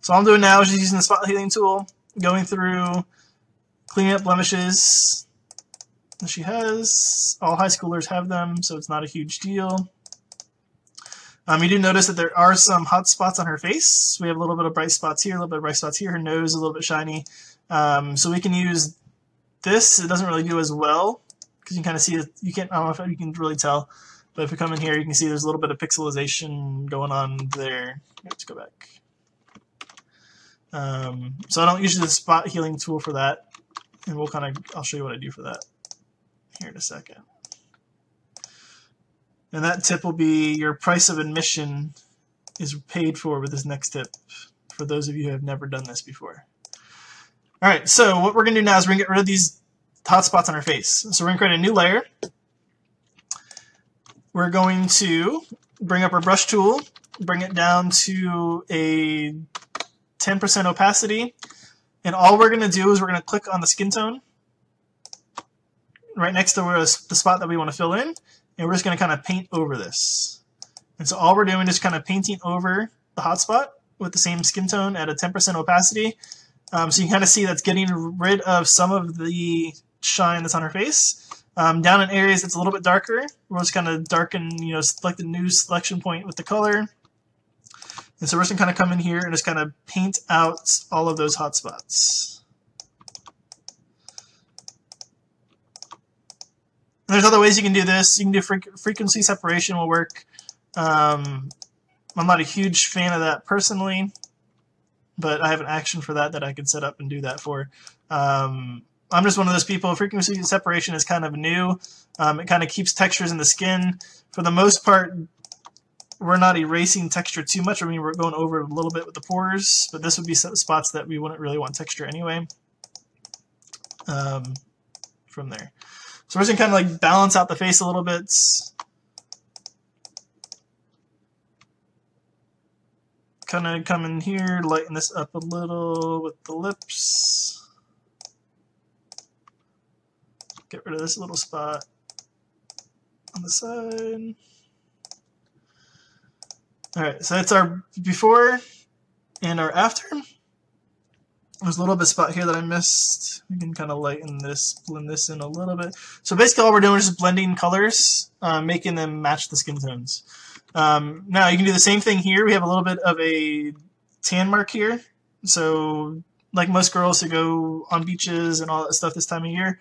So all I'm doing now is just using the spot healing tool, going through, cleaning up blemishes that she has. All high schoolers have them, so it's not a huge deal. You do notice that there are some hot spots on her face. We have a little bit of bright spots here, a little bit of bright spots here. Her nose is a little bit shiny. So we can use this. It doesn't really do as well because you can kind of see it. You can't. I don't know if you can really tell, but if we come in here, you can see there's a little bit of pixelization going on there. Let's go back. So I don't use the spot healing tool for that, and I'll show you what I do for that here in a second. And that tip will be your price of admission is paid for with this next tip for those of you who have never done this before. All right, so what we're going to do now is we're going to get rid of these hot spots on our face. So we're going to create a new layer. We're going to bring up our brush tool, bring it down to a 10% opacity, and all we're going to do is we're going to click on the skin tone right next to the spot that we want to fill in, and we're just going to kind of paint over this. And so all we're doing is kind of painting over the hot spot with the same skin tone at a 10% opacity. So you can kind of see that's getting rid of some of the shine that's on her face. Down in areas that's a little bit darker, we're just kind of darken, select the new selection point with the color. And so we're just going to kind of come in here and just kind of paint out all of those hot spots. And there's other ways you can do this. You can do frequency separation will work. I'm not a huge fan of that personally, but I have an action for that I could set up and do that for. I'm just one of those people. Frequency separation is kind of new. It kind of keeps textures in the skin. For the most part, we're not erasing texture too much. I mean, we're going over a little bit with the pores, but this would be spots that we wouldn't really want texture anyway. From there. So we're just going to kind of like balance out the face a little bit. Kind of come in here, lighten this up a little with the lips. Get rid of this little spot on the side. All right, so that's our before and our after. There's a little bit of spot here that I missed. We can kind of lighten this, blend this in a little bit. So basically all we're doing is just blending colors, making them match the skin tones. Now you can do the same thing here. We have a little bit of a tan mark here. So like most girls who go on beaches and all that stuff this time of year,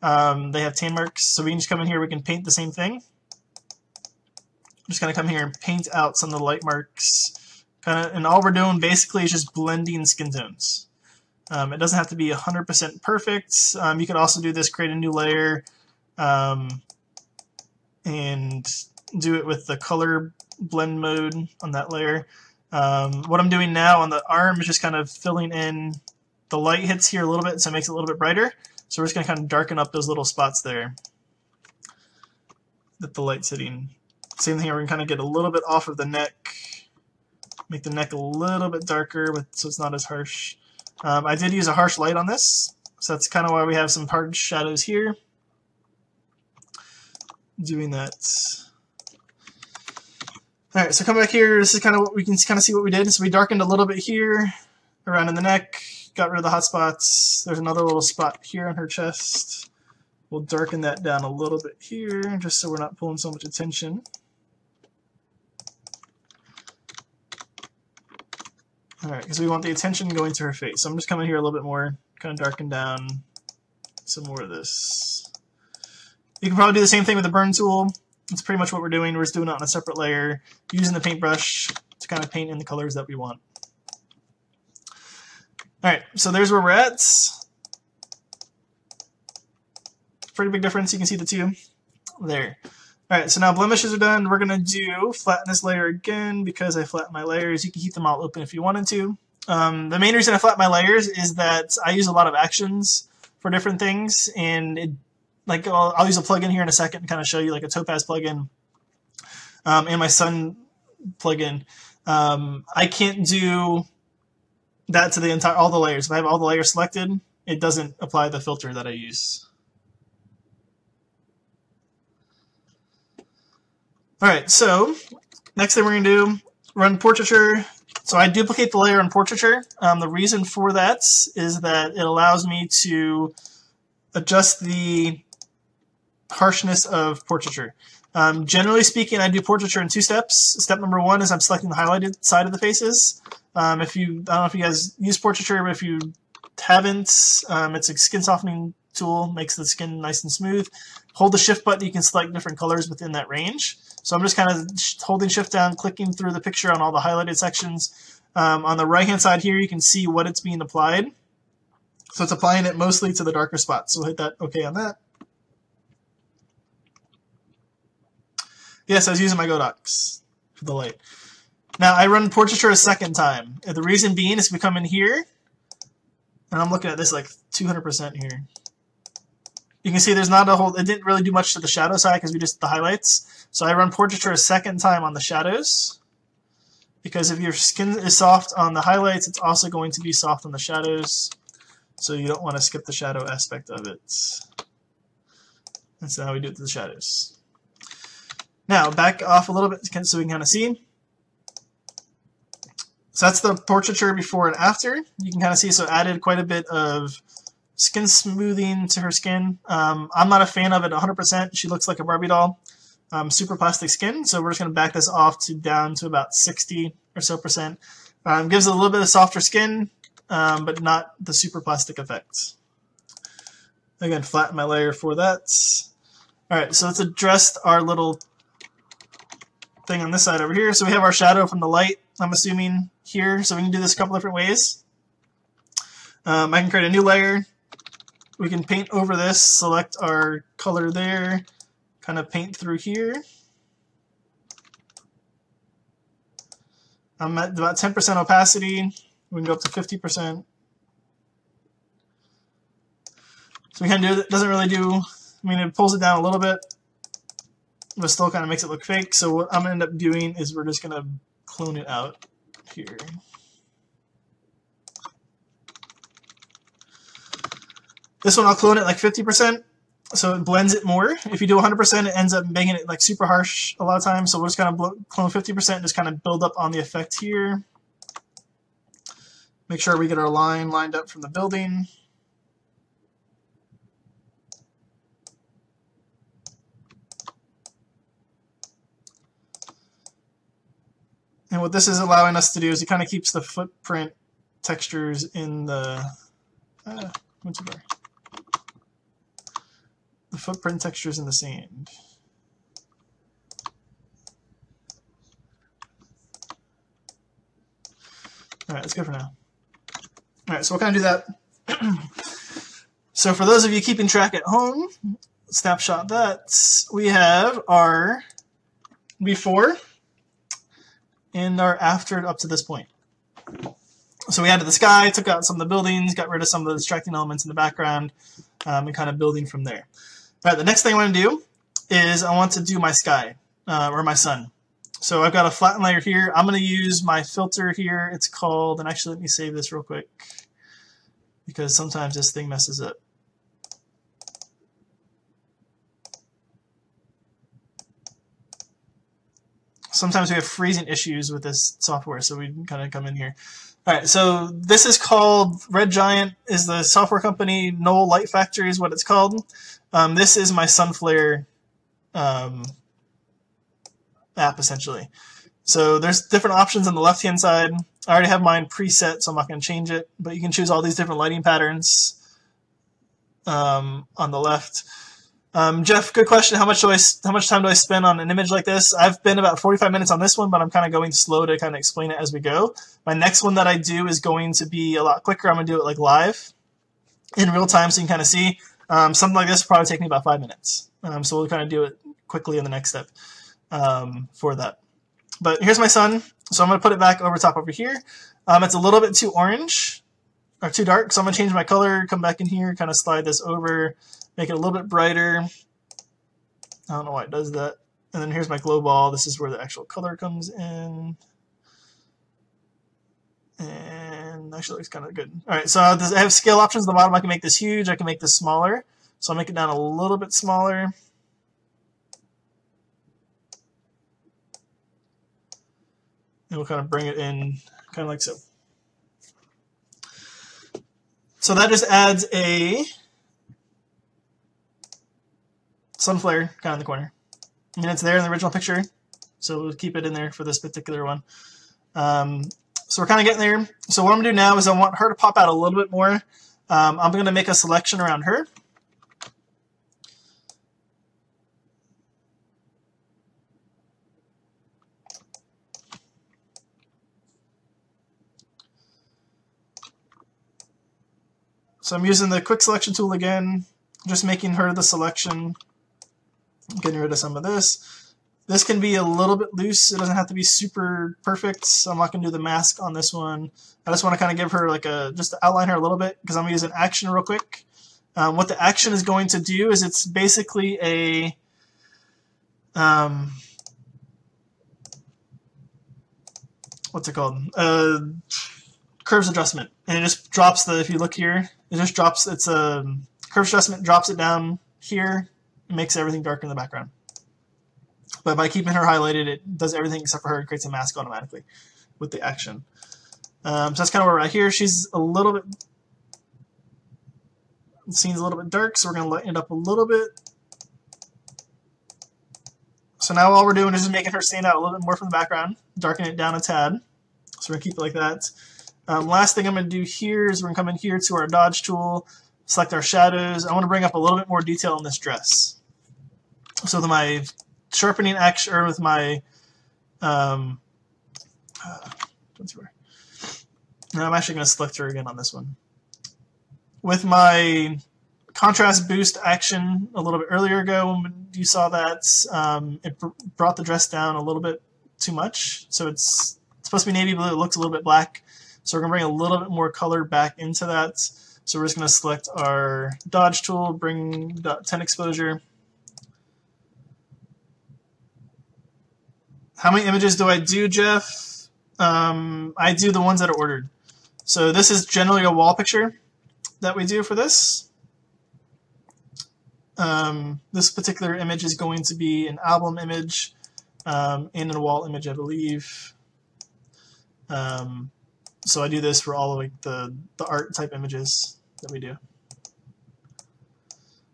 they have tan marks. So we can just come in here, we can paint the same thing. I'm just going to come here and paint out some of the light marks. And all we're doing basically is just blending skin tones. It doesn't have to be 100% perfect. You could also do this, create a new layer, and do it with the color blend mode on that layer. What I'm doing now on the arm is just kind of filling in the light hits here a little bit, so it makes it a little bit brighter. So we're just going to kind of darken up those little spots there that the light's hitting. Same thing, we're going to kind of get a little bit off of the neck, make the neck a little bit darker so it's not as harsh. I did use a harsh light on this, so that's kind of why we have some hard shadows here. Doing that. All right, so come back here. This is kind of what we can kind of see what we did. So we darkened a little bit here, around in the neck, got rid of the hot spots. There's another little spot here on her chest. We'll darken that down a little bit here, just so we're not pulling so much attention. All right, because we want the attention going to her face. So I'm just coming here a little bit more, kind of darken down some more of this. You can probably do the same thing with the burn tool. That's pretty much what we're doing. We're just doing it on a separate layer, using the paintbrush to kind of paint in the colors that we want. All right, so there's where we're at. Pretty big difference. You can see the two there. All right, so now blemishes are done. We're going to flatten this layer again because I flattened my layers. You can keep them all open if you wanted to. The main reason I flatten my layers is that I use a lot of actions for different things, and I'll use a plugin here in a second and kind of show you like a Topaz plugin and my Sun plugin. I can't do that to all the layers. If I have all the layers selected, it doesn't apply the filter that I use. All right, so next thing we're going to do, run portraiture. So I duplicate the layer in portraiture. The reason for that is that it allows me to adjust the harshness of portraiture. Generally speaking, I do portraiture in 2 steps. Step number 1 is I'm selecting the highlighted side of the faces. I don't know if you guys use portraiture, but if you haven't, it's a skin softening tool, makes the skin nice and smooth. Hold the shift button, you can select different colors within that range. So I'm just kind of holding shift down, clicking through the picture on all the highlighted sections. On the right hand side here, you can see what it's being applied. So it's applying it mostly to the darker spots. So we'll hit that OK on that. Yes, I was using my Godox for the light. Now I run portraiture a second time. And the reason being is we come in here, and I'm looking at this like 200% here. You can see there's not a whole, it didn't really do much to the shadow side because we just did the highlights. So I run portraiture a second time on the shadows. Because if your skin is soft on the highlights, it's also going to be soft on the shadows. So you don't want to skip the shadow aspect of it. That's how we do it to the shadows. Now, back off a little bit so we can kind of see. So that's the portraiture before and after. You can kind of see, so added quite a bit of skin smoothing to her skin. I'm not a fan of it 100%. She looks like a Barbie doll. Super plastic skin, so we're just going to back this off to down to about 60 or so percent. Gives it a little bit of softer skin, but not the super plastic effect. Again, flatten my layer for that. All right, so let's address our little thing on this side over here. So we have our shadow from the light, I'm assuming, here. So we can do this a couple different ways. I can create a new layer. We can paint over this, select our color there, kind of paint through here. I'm at about 10% opacity. We can go up to 50%. So we kind of do it. Doesn't really do, I mean, it pulls it down a little bit, but still kind of makes it look fake. So what I'm going to end up doing is we're just going to clone it out here. This one I'll clone it like 50%, so it blends it more. If you do 100%, it ends up making it like super harsh a lot of times. So we'll just kind of clone 50% and just kind of build up on the effect here. Make sure we get our line lined up from the building. And what this is allowing us to do is it kind of keeps the footprint textures in the footprint textures in the sand. All right, that's good for now. All right, so we'll kind of do that. So for those of you keeping track at home, snapshot that. We have our before and our after up to this point. So we added the sky, took out some of the buildings, got rid of some of the distracting elements in the background, and kind of building from there. All right, the next thing I want to do is I want to do my sky, or my sun. So I've got a flatten layer here. I'm going to use my filter here. It's called, and actually let me save this real quick, because sometimes this thing messes up. Sometimes we have freezing issues with this software, so we can kind of come in here. All right, so this is called Red Giant, is the software company. Knoll Light Factory is what it's called. This is my Sunflare app, essentially. So there's different options on the left-hand side. I already have mine preset, so I'm not going to change it. But you can choose all these different lighting patterns on the left. Jeff, good question. How much time do I spend on an image like this? I've been about 45 minutes on this one, but I'm kind of going slow to kind of explain it as we go. My next one that I do is going to be a lot quicker. I'm going to do it like live in real time so you can kind of see. Something like this will probably take me about 5 minutes. So we'll kind of do it quickly in the next step for that. But here's my sun. So I'm going to put it back over top over here. It's a little bit too orange or too dark. So I'm going to change my color, come back in here, kind of slide this over, make it a little bit brighter. I don't know why it does that. And then here's my glow ball. This is where the actual color comes in. And actually looks kind of good. All right, so I have scale options at the bottom. I can make this huge. I can make this smaller. So I'll make it down a little bit smaller. And we'll kind of bring it in kind of like so. So that just adds a sun flare kind of in the corner. I mean, it's there in the original picture, so we'll keep it in there for this particular one. So we're kind of getting there. So what I'm going to do now is I want her to pop out a little bit more. I'm going to make a selection around her. So I'm using the quick selection tool again, just making her the selection, getting rid of some of this. This can be a little bit loose. It doesn't have to be super perfect. So I'm not going to do the mask on this one. I just want to kind of give her like just to outline her a little bit because I'm going to use an action real quick. What the action is going to do is it's basically a what's it called? Curves adjustment, and it just drops the. If you look here, it just drops. It's a curves adjustment, drops it down here, and makes everything darker in the background. But by keeping her highlighted, it does everything except for her. It creates a mask automatically with the action. So that's kind of where we're at here. She's a little bit. The scene's a little bit dark, so we're going to lighten it up a little bit. So now all we're doing is just making her stand out a little bit more from the background, darken it down a tad. So we're going to keep it like that. Last thing I'm going to do here is we're going to come in here to our dodge tool, select our shadows. I want to bring up a little bit more detail on this dress. So with my sharpening action, or with my I'm actually going to select her again on this one. With my contrast boost action a little bit earlier ago, when you saw that, it brought the dress down a little bit too much. So it's supposed to be navy blue. It looks a little bit black. So we're going to bring a little bit more color back into that. So we're just going to select our dodge tool, bring 10 exposure. How many images do I do, Jeff? I do the ones that are ordered. So this is generally a wall picture that we do for this. This particular image is going to be an album image and a wall image, I believe. So I do this for all of like the art type images that we do.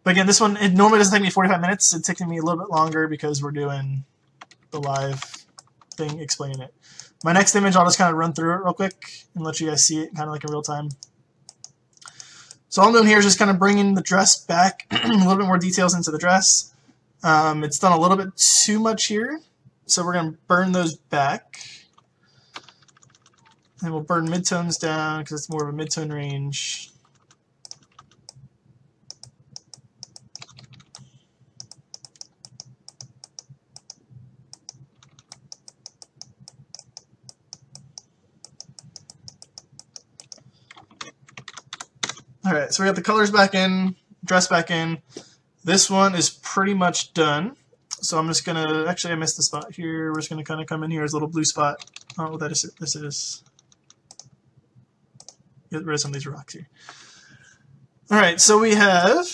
But again, this one, it normally doesn't take me 45 minutes. It's taking me a little bit longer because we're doing the live thing explaining it. My next image, I'll just kind of run through it real quick and let you guys see it kind of like in real time. So all I'm doing here is just kind of bringing the dress back, a little bit more details into the dress. It's done a little bit too much here, so we're going to burn those back. And we'll burn midtones down because it's more of a midtone range. All right, so we got the colors back in, dress back in. This one is pretty much done. So I'm just gonna, actually I missed the spot here. We're just gonna kind of come in here as a little blue spot. I don't know what this is. Get rid of some of these rocks here. All right, so we have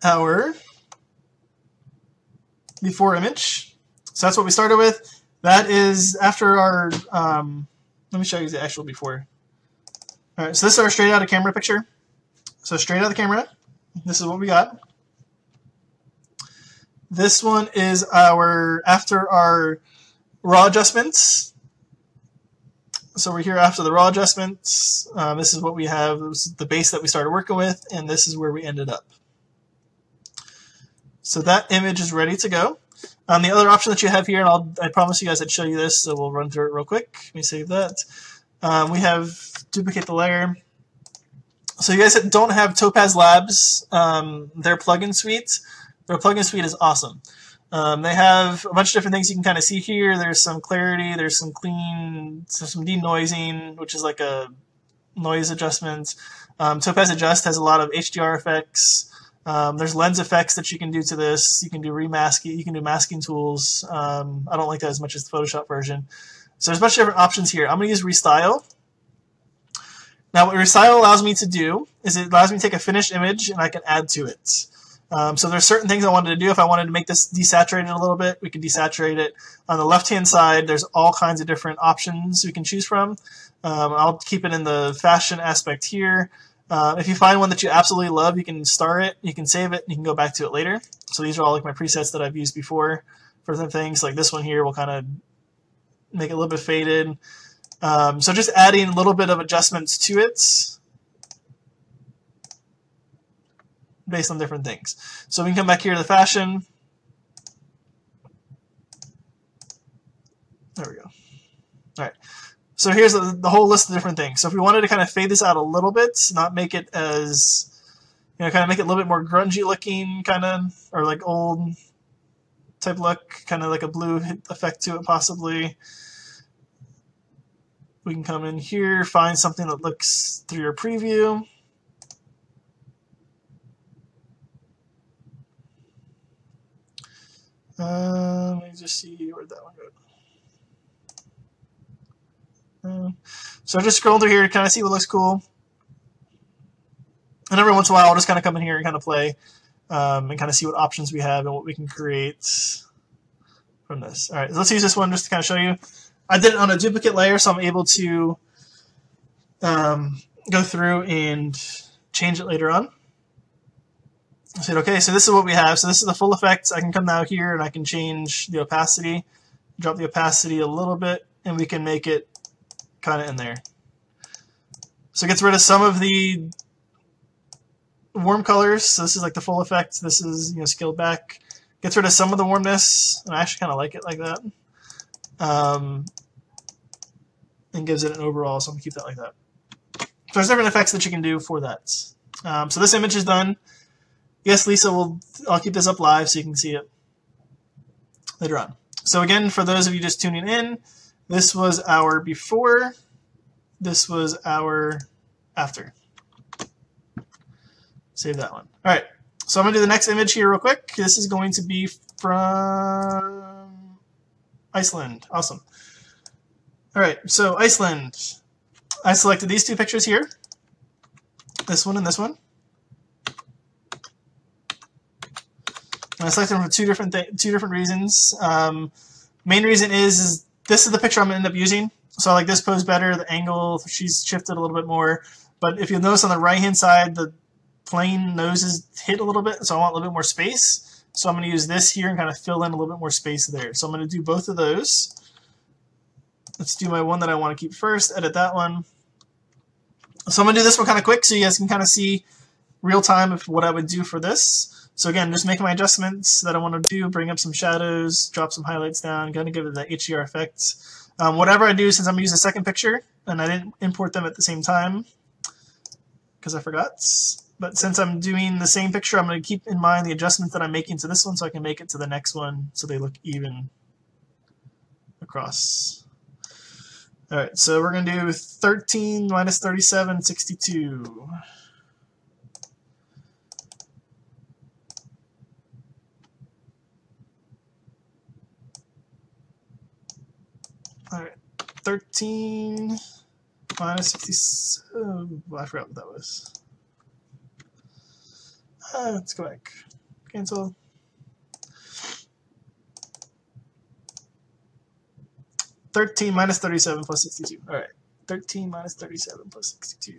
our before image. So that's what we started with. That is after our, let me show you the actual before. All right, so this is our straight out of camera picture. So straight out of the camera, this is what we got. This one is our after our raw adjustments. So we're here after the raw adjustments. This is what we have. This is the base that we started working with, and this is where we ended up. So that image is ready to go. The other option that you have here, and I promise you guys I'd show you this, so we'll run through it real quick. Let me save that. We have duplicate the layer. So you guys that don't have Topaz Labs, their plugin suite, their plugin suite is awesome. They have a bunch of different things you can kind of see here. There's some clarity, there's some clean, there's some denoising, which is like a noise adjustment. Topaz Adjust has a lot of HDR effects. There's lens effects that you can do to this. You can do remasking, you can do masking tools. I don't like that as much as the Photoshop version. So there's a bunch of different options here. I'm going to use Restyle. Now what Restyle allows me to do is it allows me to take a finished image and I can add to it. So there's certain things I wanted to do. If I wanted to make this desaturated a little bit, we can desaturate it. On the left-hand side, there's all kinds of different options we can choose from. I'll keep it in the fashion aspect here. If you find one that you absolutely love, you can star it, you can save it, and you can go back to it later. So these are all like my presets that I've used before for different things. Like this one here will kind of make it a little bit faded. So just adding a little bit of adjustments to it based on different things. So we can come back here to the fashion. There we go. All right. So here's the whole list of different things. So if we wanted to kind of fade this out a little bit, not make it as, kind of make it a little bit more grungy looking, kind of, or like old type look, kind of like a blue effect to it possibly. We can come in here, find something that looks through your preview. Let me just see where'd that one go. So just scroll through here to kind of see what looks cool. And every once in a while, I'll just kind of come in here and kind of play and kind of see what options we have and what we can create from this. All right, so let's use this one just to kind of show you. I did it on a duplicate layer, so I'm able to go through and change it later on. I said, okay, so this is what we have. So this is the full effect. I can come down here and I can change the opacity, drop the opacity a little bit, and we can make it kind of in there. So it gets rid of some of the warm colors. So this is like the full effect. This is scaled back. Gets rid of some of the warmness, and I actually kind of like it like that. And gives it an overall, so I'm going to keep that like that. So there's different effects that you can do for that. So this image is done. Yes, Lisa, I'll keep this up live so you can see it later on. So again, for those of you just tuning in, this was our before, this was our after. Save that one. All right, so I'm going to do the next image here real quick. This is going to be from Iceland. Awesome. All right, so Iceland. I selected these two pictures here, this one and this one. And I selected them for two different reasons. Main reason is this is the picture I'm going to end up using. So I like this pose better. The angle, she's shifted a little bit more. But if you'll notice on the right-hand side, the plane nose is hit a little bit, so I want a little bit more space. So I'm going to use this here and kind of fill in a little bit more space there. So I'm going to do both of those. Let's do my one that I want to keep first, edit that one. So I'm going to do this one kind of quick so you guys can kind of see real time of what I would do for this. So again, just making my adjustments that I want to do, bring up some shadows, drop some highlights down, going to give it the HDR effect. Whatever I do, since I'm going to use a second picture, and I didn't import them at the same time because I forgot. But since I'm doing the same picture, I'm going to keep in mind the adjustments that I'm making to this one so I can make it to the next one so they look even across. All right, so we're going to do 13 minus 37, 62. All right, 13 minus 67. Well, I forgot what that was. Let's go back. Cancel. $13 minus 37 plus 62. All right, 13 minus 37 plus 62.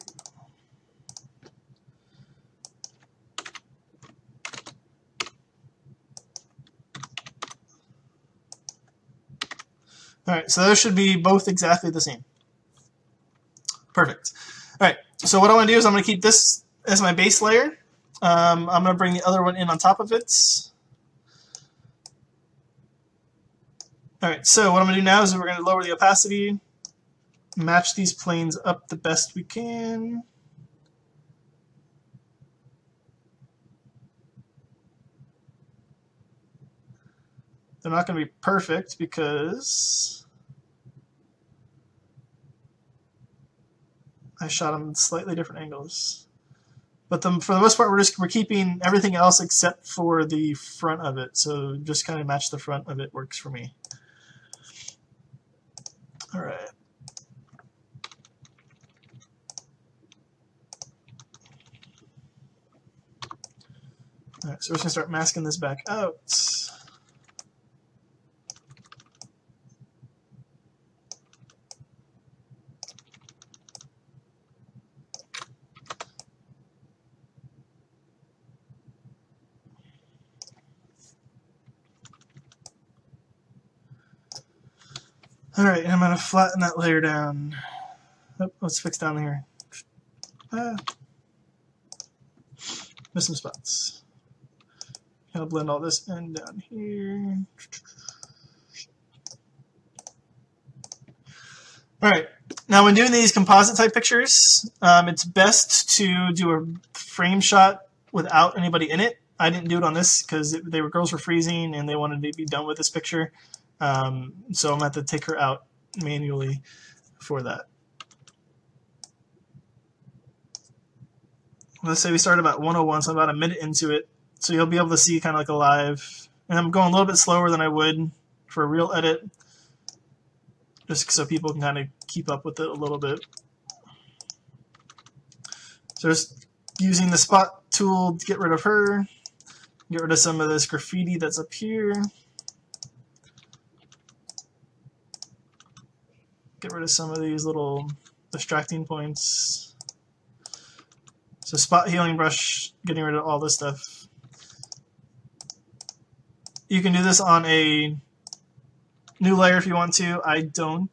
All right, so those should be both exactly the same. Perfect. All right, so what I want to do is I'm going to keep this as my base layer. I'm going to bring the other one in on top of it. All right, so what I'm going to do now is we're going to lower the opacity, match these planes up the best we can. They're not going to be perfect because I shot them at slightly different angles. But for the most part, we're keeping everything else except for the front of it. So just kind of match the front of it works for me. All right, so we're just gonna start masking this back out. All right, and I'm gonna flatten that layer down. Oh, let's fix down here. Miss some spots. Kind of blend all this in down here. All right, now when doing these composite type pictures, it's best to do a frame shot without anybody in it. I didn't do it on this because girls were freezing and they wanted to be done with this picture. So I'm gonna have to take her out manually for that. Let's say we start about 101, so about a minute into it. So you'll be able to see kind of like a live. And I'm going a little bit slower than I would for a real edit, just so people can kind of keep up with it a little bit. So just using the spot tool to get rid of her, get rid of some of this graffiti that's up here, get rid of some of these little distracting points. So spot healing brush, getting rid of all this stuff. You can do this on a new layer if you want to. I don't.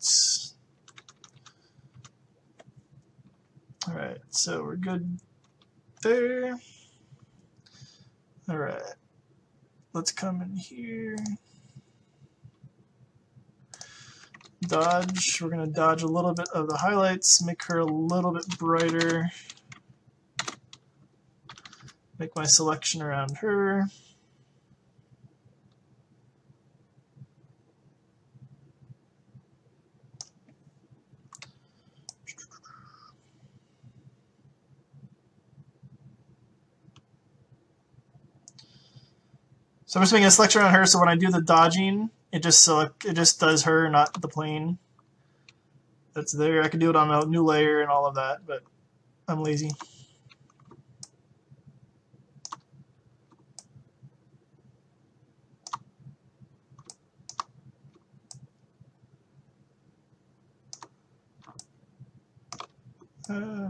All right, so we're good there. All right, let's come in here. Dodge. We're going to dodge a little bit of the highlights, make her a little bit brighter. Make my selection around her. So I'm just making a selection around her, so when I do the dodging, it just does her, not the plane that's there. I could do it on a new layer and all of that, but I'm lazy.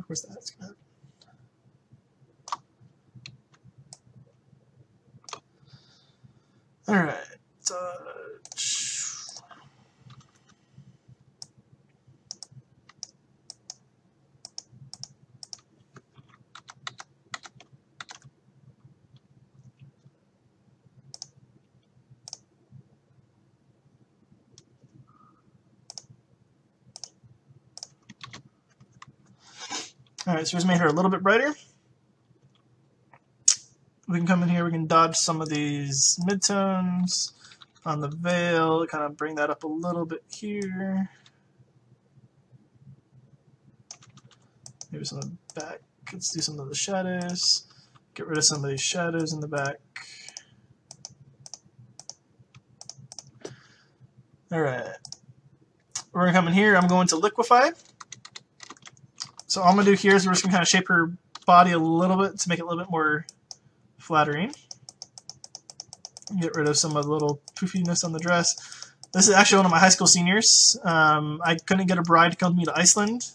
Where's that? All right. All right, so we just made her a little bit brighter. We can come in here, we can dodge some of these midtones on the veil, kind of bring that up a little bit here. Maybe some of the back. Let's do some of the shadows. Get rid of some of these shadows in the back. All right. We're going to come in here. I'm going to liquefy. So all I'm going to do here is we're just going to kind of shape her body a little bit to make it a little bit more flattering. Get rid of some of the little poofiness on the dress. This is actually one of my high school seniors. I couldn't get a bride to come with me to Iceland,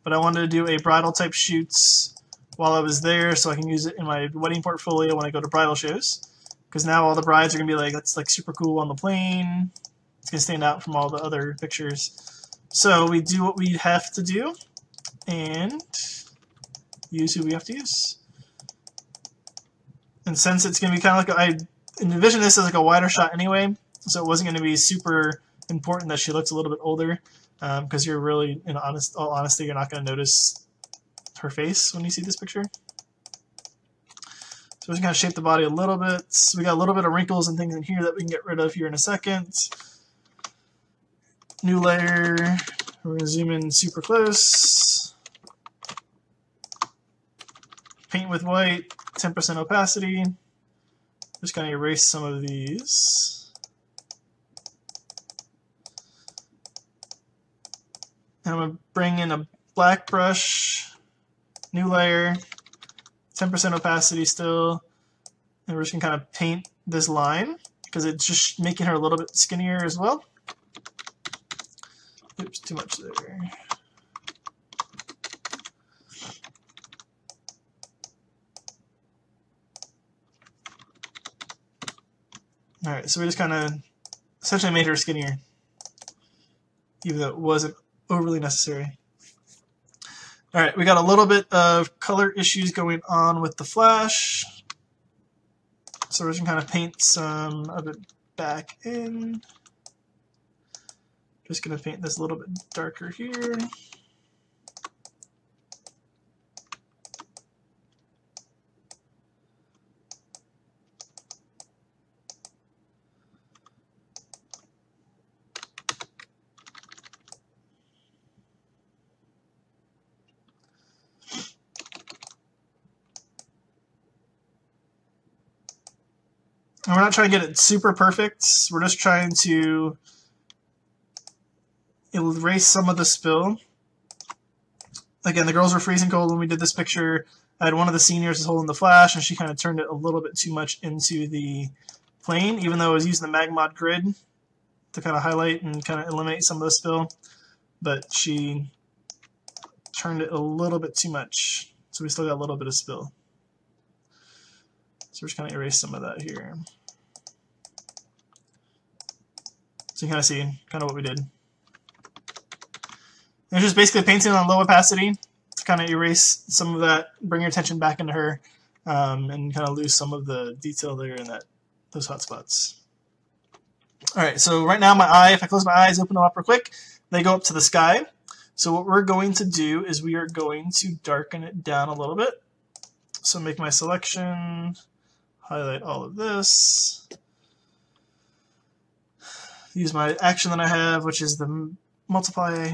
but I wanted to do a bridal type shoots while I was there so I can use it in my wedding portfolio when I go to bridal shows. Because now all the brides are going to be like, that's like super cool on the plane. It's going to stand out from all the other pictures. So we do what we have to do and use who we have to use. And since it's going to be kind of like, I envision this as like a wider shot anyway, so it wasn't going to be super important that she looks a little bit older, because you're really, in all honesty, you're not going to notice her face when you see this picture. So we're just going to shape the body a little bit. So we got a little bit of wrinkles and things in here that we can get rid of here in a second. New layer. We're going to zoom in super close. Paint with white, 10% opacity. Just going to erase some of these. And I'm going to bring in a black brush, new layer, 10% opacity still, And we're just gonna kind of paint this line because it's just making her a little bit skinnier as well. Oops, too much there. Alright, so we just kind of essentially made her skinnier, even though it wasn't overly necessary. Alright, we got a little bit of color issues going on with the flash. So we're just going to kind of paint some of it back in. Just going to paint this a little bit darker here. And we're not trying to get it super perfect. We're just trying to erase some of the spill. Again, the girls were freezing cold when we did this picture. I had one of the seniors was holding the flash, and she kind of turned it a little bit too much into the plane, even though I was using the Magmod grid to kind of highlight and kind of eliminate some of the spill. But she turned it a little bit too much, so we still got a little bit of spill. So we're just going to erase some of that here. So you kind of see kind of what we did. And it's just basically painting on low opacity to kind of erase some of that, bring your attention back into her, and kind of lose some of the detail there in those hot spots. All right, so right now my eye, if I close my eyes, open them up real quick, they go up to the sky. So what we're going to do is we are going to darken it down a little bit. So make my selection, highlight all of this, use my action that I have, which is the multiply,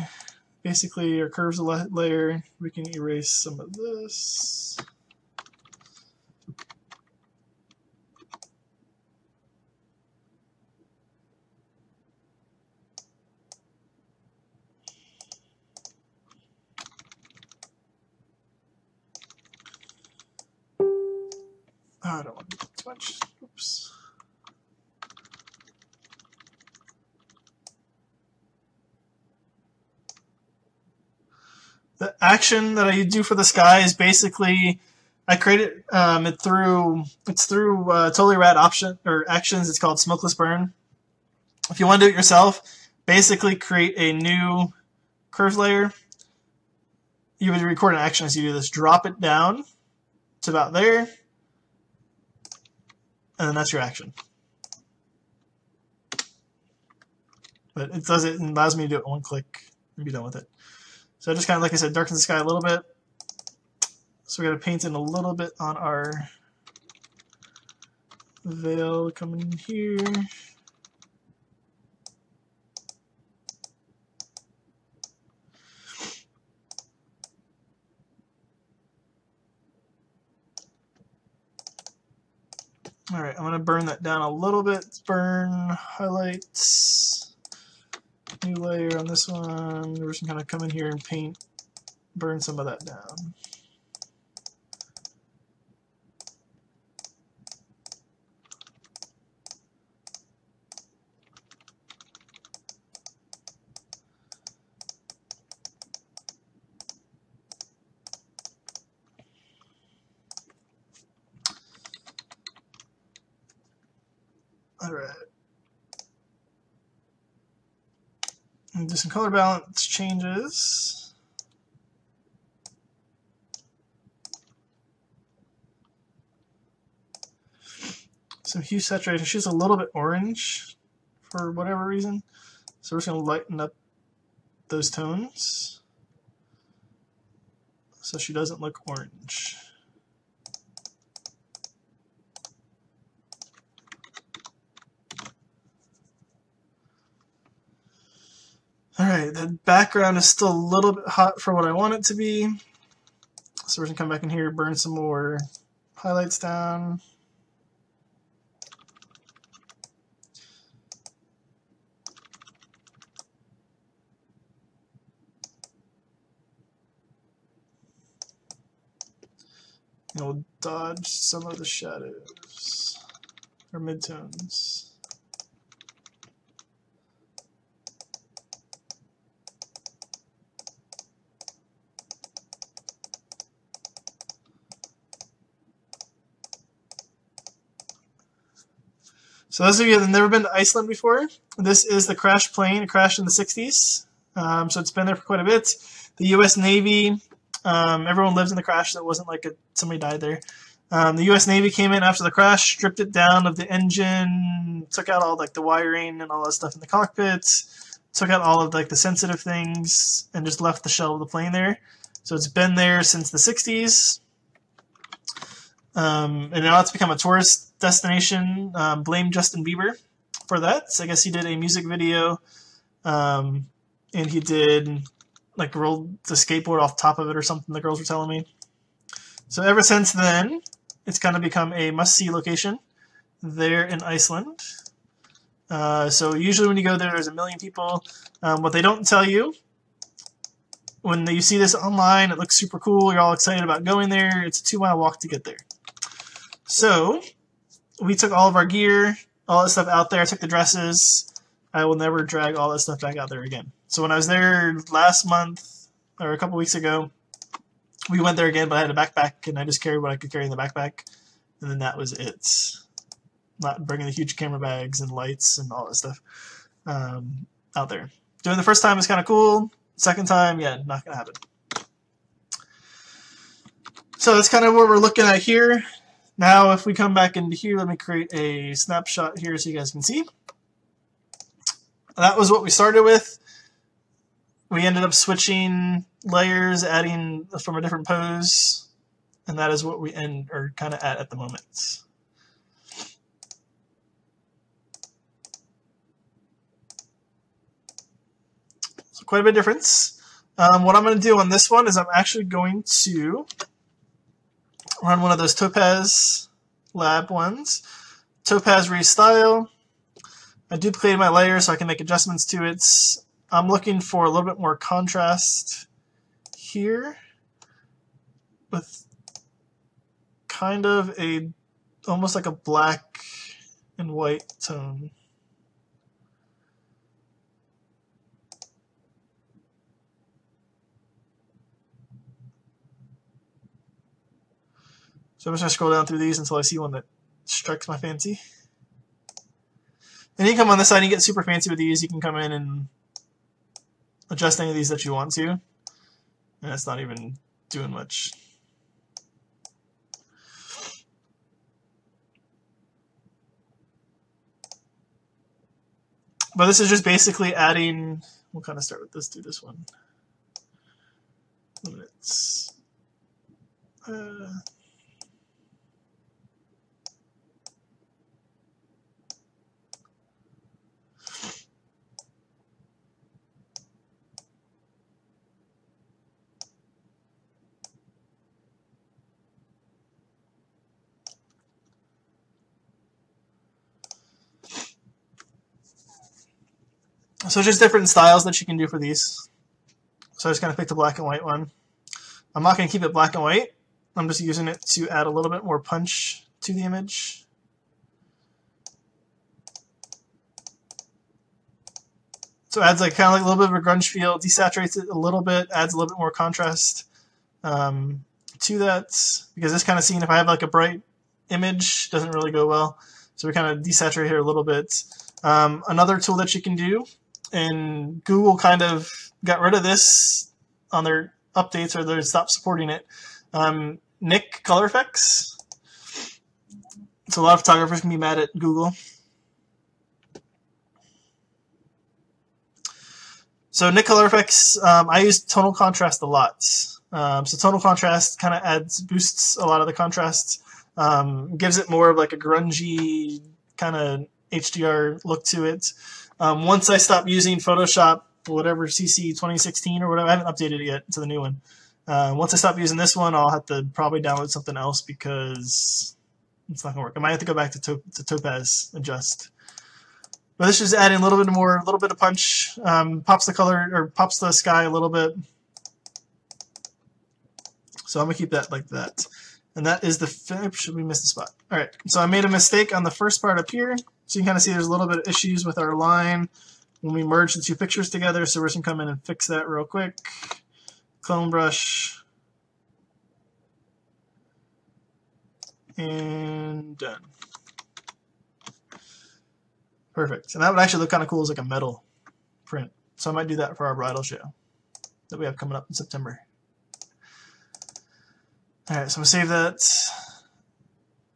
basically, or curves layer. We can erase some of this. Oh, I don't want to do too much. Oops. The action that I do for the sky is basically I created it's through Totally Rad option or actions. It's called Smokeless Burn. If you want to do it yourself, basically create a new curve layer. You would record an action as you do this. Drop it down to about there, and then that's your action. But it does it and allows me to do it in one click and be done with it. So I just kind of, like I said, darken the sky a little bit. So we got to paint in a little bit on our veil coming here. All right, I'm going to burn that down a little bit. Burn, highlights, new layer on this one. We're just going to kind of come in here and paint, burn some of that down. All right. And do some color balance changes. Some hue saturation. She's a little bit orange for whatever reason. So we're just going to lighten up those tones so she doesn't look orange. Alright, the background is still a little bit hot for what I want it to be. So we're going to come back in here, burn some more highlights down. And we'll dodge some of the shadows. or midtones. So those of you that have never been to Iceland before, this is the crashed plane. It crashed in the 60s. So it's been there for quite a bit. The U.S. Navy, everyone lived in the crash, so it wasn't like somebody died there. The U.S. Navy came in after the crash, stripped it down of the engine, took out all like the wiring and all that stuff in the cockpit, took out all of like the sensitive things, and just left the shell of the plane there. So it's been there since the 60s. And now it's become a tourist destination. Blame Justin Bieber for that. So I guess he did a music video, and he did like rolled the skateboard off top of it or something, the girls were telling me. So ever since then, it's kind of become a must-see location there in Iceland. So usually when you go there, there's a million people. What they don't tell you, when you see this online, it looks super cool, you're all excited about going there. It's a 2-mile walk to get there. So we took all of our gear, all that stuff out there. I took the dresses. I will never drag all that stuff back out there again. So when I was there last month, or a couple weeks ago, we went there again, but I had a backpack, and I just carried what I could carry in the backpack, and then that was it. Not bringing the huge camera bags and lights and all that stuff out there. Doing the first time is kind of cool. Second time, yeah, not going to happen. So that's kind of what we're looking at here. Now, if we come back into here, let me create a snapshot here so you guys can see. That was what we started with. We ended up switching layers, adding from a different pose, and that is what we are kind of at the moment. So quite a bit of difference. What I'm going to do on this one is I'm actually going to run one of those Topaz Lab ones. Topaz Restyle. I duplicated my layer so I can make adjustments to it. I'm looking for a little bit more contrast here with kind of almost like a black and white tone. So I'm just going to scroll down through these until I see one that strikes my fancy. And you come on this side and you get super fancy with these. You can come in and adjust any of these that you want to. And it's not even doing much. But this is just basically adding, we'll kind of start with this, do this one. Limits. So just different styles that you can do for these. So I just kind of picked a black and white one. I'm not going to keep it black and white. I'm just using it to add a little bit more punch to the image. So it adds like kind of like a little bit of a grunge feel, desaturates it a little bit, adds a little bit more contrast to that. Because this kind of scene, if I have like a bright image, doesn't really go well. So we kind of desaturate here a little bit. Another tool that you can do, and Google kind of got rid of this on their updates, or they stopped supporting it. Nik Color Efex. So a lot of photographers can be mad at Google. So Nik Color Efex, I use tonal contrast a lot. So tonal contrast kind of boosts a lot of the contrast, gives it more of like a grungy kind of HDR look to it. Once I stop using Photoshop, whatever CC 2016 or whatever, I haven't updated it yet to the new one. Once I stop using this one, I'll have to probably download something else because it's not gonna work. I might have to go back to Topaz Adjust. But this is adding a little bit of punch. Pops the color, or pops the sky a little bit. So I'm gonna keep that like that. And that is the, should we miss the spot? All right, so I made a mistake on the first part up here. So you can kind of see there's a little bit of issues with our line when we merge the two pictures together. So we're just gonna come in and fix that real quick. Clone brush. And done. Perfect. And that would actually look kind of cool as like a metal print. So I might do that for our bridal show that we have coming up in September. All right, so I'm gonna save that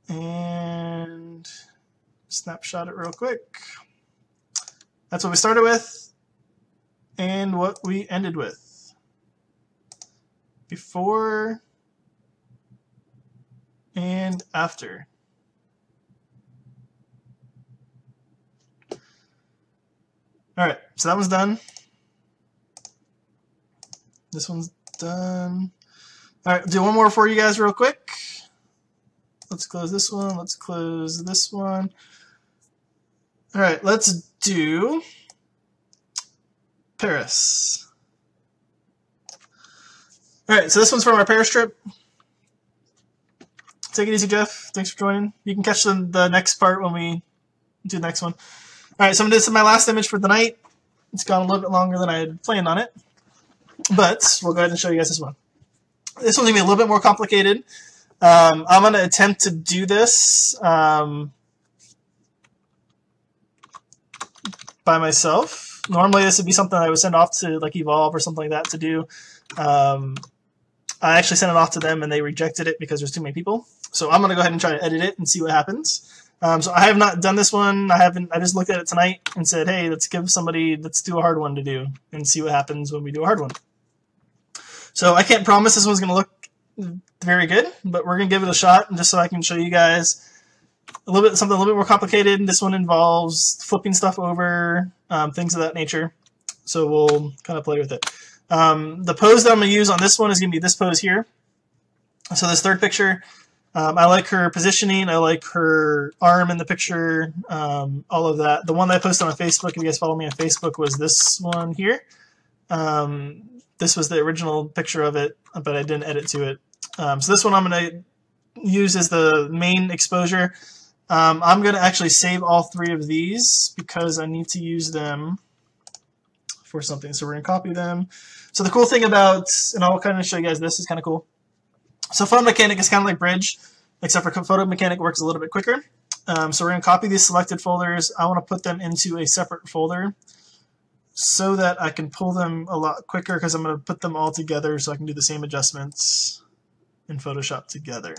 and snapshot it real quick. That's what we started with and what we ended with. Before and after. All right, so that one's done. This one's done. All right, do one more for you guys real quick. Let's close this one. Let's close this one. All right, let's do Paris. All right, so this one's from our Paris trip. Take it easy, Jeff. Thanks for joining. You can catch the next part when we do the next one. All right, so this is my last image for the night. It's gone a little bit longer than I had planned on it, but we'll go ahead and show you guys this one. This one's gonna be a little bit more complicated. I'm gonna attempt to do this by myself. Normally this would be something I would send off to like Evolve or something like that to do. I actually sent it off to them and they rejected it because there's too many people. So I'm gonna go ahead and try to edit it and see what happens. So I have not done this one. I just looked at it tonight and said, hey, let's do a hard one to do and see what happens when we do a hard one. So I can't promise this one's going to look very good, but we're going to give it a shot, and just so I can show you guys something a little bit more complicated. This one involves flipping stuff over, things of that nature. So we'll kind of play with it. The pose that I'm going to use on this one is going to be this pose here. So this third picture, I like her positioning. I like her arm in the picture, all of that. The one that I posted on Facebook, if you guys follow me on Facebook, was this one here. This was the original picture of it, but I didn't edit to it. So this one I'm going to use as the main exposure. I'm going to actually save all three of these because I need to use them for something. So we're going to copy them. So the cool thing about, and I'll kind of show you guys this, is kind of cool. So Photo Mechanic is kind of like Bridge, except for Photo Mechanic works a little bit quicker. So we're going to copy these selected folders. I want to put them into a separate folder so that I can pull them a lot quicker, because I'm going to put them all together so I can do the same adjustments in Photoshop together.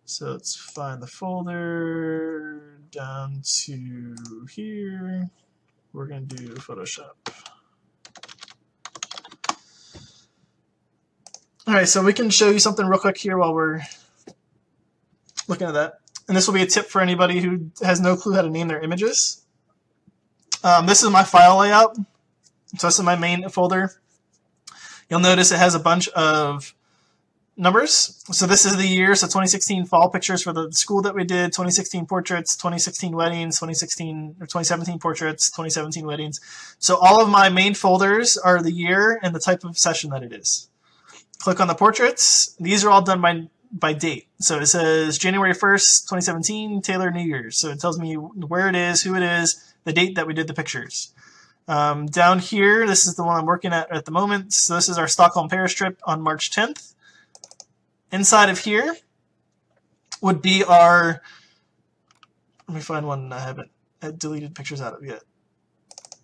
So let's find the folder down to here. We're going to do Photoshop. All right, so we can show you something real quick here while we're looking at that. And this will be a tip for anybody who has no clue how to name their images. This is my file layout. So this is my main folder. You'll notice it has a bunch of numbers. So this is the year, so 2016 fall pictures for the school that we did, 2016 portraits, 2016 weddings, 2017 portraits, 2017 weddings. So all of my main folders are the year and the type of session that it is. Click on the portraits. These are all done by date. So it says January 1st, 2017, Taylor New Year's. So it tells me where it is, who it is, the date that we did the pictures. Down here, this is the one I'm working at the moment. So this is our Stockholm Paris trip on March 10th. Inside of here would be our, let me find one I haven't deleted pictures out of yet.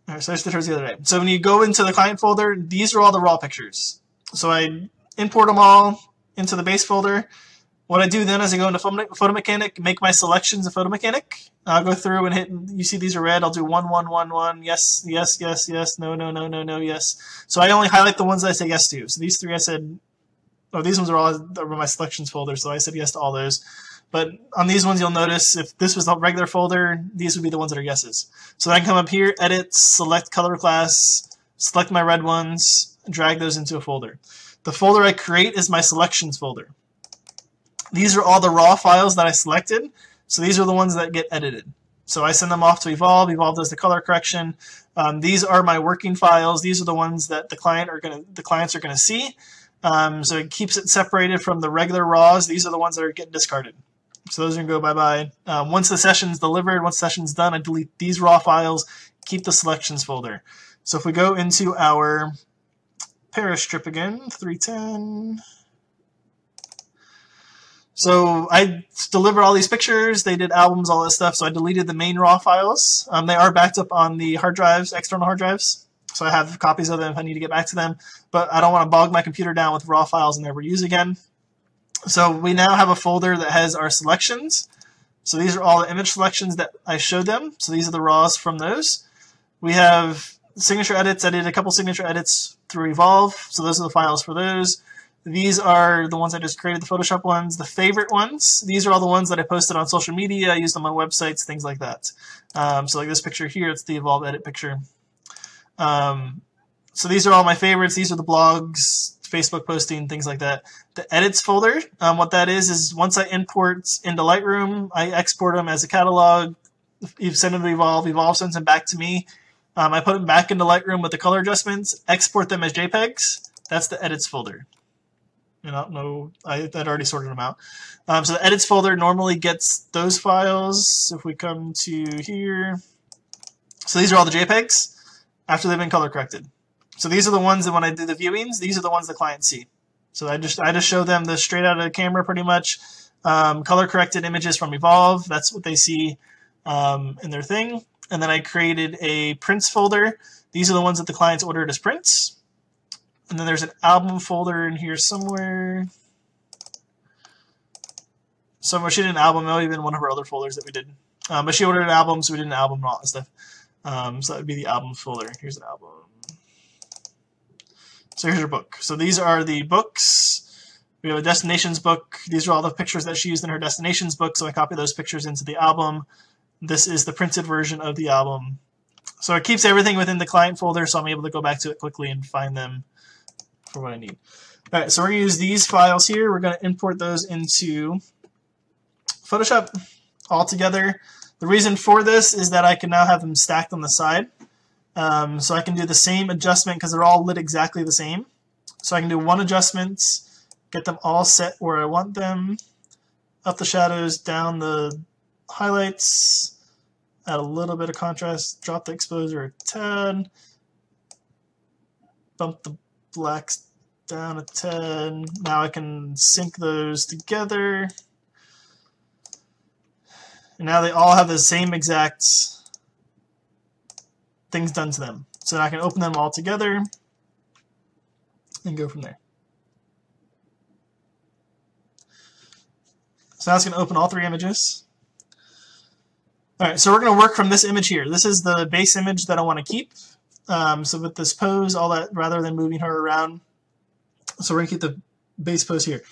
All right, so I just did hers the other day. So when you go into the client folder, these are all the raw pictures. So I import them all into the base folder. What I do then is I go into Photo Mechanic, make my selections of Photo Mechanic. I'll go through and hit, you see these are red, I'll do 1, 1, 1, 1, yes, yes, yes, yes, no, no, no, no, no, yes. So I only highlight the ones that I say yes to. So these three I said, oh, these ones are all my selections folder, so I said yes to all those. But on these ones, you'll notice if this was the regular folder, these would be the ones that are yeses. So then I can come up here, edit, select color class, select my red ones, drag those into a folder. The folder I create is my selections folder. These are all the raw files that I selected, so these are the ones that get edited. So I send them off to Evolve. Evolve does the color correction. These are my working files. These are the ones that the clients are going to see. So it keeps it separated from the regular RAWs. These are the ones that are getting discarded. So those are going to go bye-bye. Once the session's delivered, once the session's done, I delete these raw files, keep the selections folder. So if we go into our Paris trip again, 310. So I delivered all these pictures. They did albums, all that stuff. So I deleted the main raw files. They are backed up on the hard drives, external hard drives. So I have copies of them if I need to get back to them. But I don't want to bog my computer down with raw files and never use again. So we now have a folder that has our selections. So these are all the image selections that I showed them. So these are the raws from those. We have signature edits. I did a couple signature edits through Evolve. So those are the files for those. These are the ones I just created, the Photoshop ones. The favorite ones, these are all the ones that I posted on social media. I used them on websites, things like that. So like this picture here, it's the Evolve edit picture. So these are all my favorites. These are the blogs, Facebook posting, things like that. The edits folder, what that is once I import into Lightroom, I export them as a catalog. You send them to Evolve. Evolve sends them back to me. I put them back into Lightroom with the color adjustments, export them as JPEGs. That's the edits folder. I don't know, I'd already sorted them out. So the edits folder normally gets those files. If we come to here, so these are all the JPEGs after they've been color corrected. So these are the ones that when I do the viewings, these are the ones the clients see. So I just show them the straight out of the camera pretty much. Color corrected images from Evolve, that's what they see in their thing. And then I created a prints folder. These are the ones that the clients ordered as prints. And then there's an album folder in here somewhere. Somewhere she did an album, maybe even one of her other folders that we did. But she ordered an album, so we did an album and all that stuff. So that would be the album folder. Here's an album. So here's her book. So these are the books. We have a destinations book. These are all the pictures that she used in her destinations book, so I copy those pictures into the album. This is the printed version of the album. So it keeps everything within the client folder, so I'm able to go back to it quickly and find them for what I need. All right, so we're going to use these files here. We're going to import those into Photoshop all together. The reason for this is that I can now have them stacked on the side. So I can do the same adjustment because they're all lit exactly the same. So I can do one adjustment, get them all set where I want them, up the shadows, down the highlights, add a little bit of contrast, drop the exposure a tad, bump the blacks down a tad. Now I can sync those together. And now they all have the same exact things done to them. So I can open them all together and go from there. So now it's going to open all three images. All right, so we're going to work from this image here. This is the base image that I want to keep. So with this pose, all that, rather than moving her around. So we're going to keep the base pose here.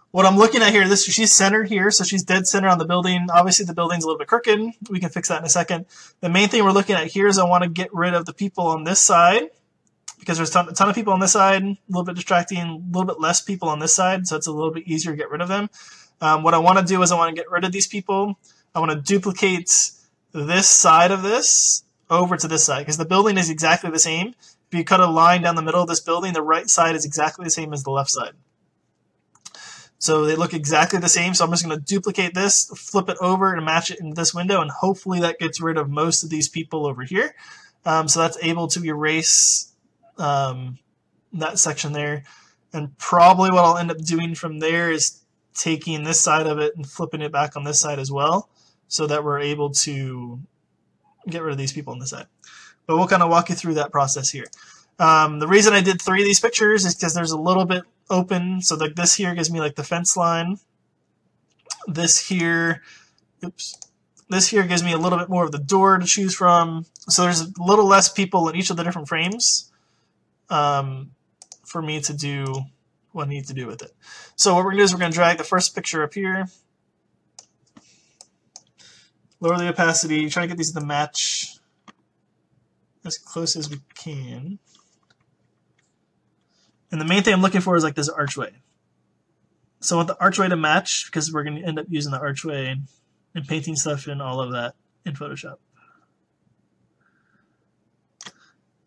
What I'm looking at here, she's centered here, so she's dead center on the building. Obviously, the building's a little bit crooked. We can fix that in a second. The main thing we're looking at here is I want to get rid of the people on this side because there's a ton of people on this side, a little bit distracting, a little bit less people on this side, so it's a little bit easier to get rid of them. What I want to do is I want to get rid of these people. I want to duplicate this side of this over to this side because the building is exactly the same. If you cut a line down the middle of this building, the right side is exactly the same as the left side. So they look exactly the same. So I'm just going to duplicate this, flip it over and match it into this window. And hopefully that gets rid of most of these people over here. So that's able to erase that section there. And probably what I'll end up doing from there is taking this side of it and flipping it back on this side as well, so that we're able to get rid of these people on this side. But we'll kind of walk you through that process here. The reason I did 3 of these pictures is because there's a little bit open. So like this here gives me like the fence line. This here, this here gives me a little bit more of the door to choose from. So there's a little less people in each of the different frames for me to do what I need to do with it. So what we're going to do is we're going to drag the first picture up here, lower the opacity, try to get these to match as close as we can. And the main thing I'm looking for is like this archway. So I want the archway to match because we're going to end up using the archway and painting stuff and all of that in Photoshop.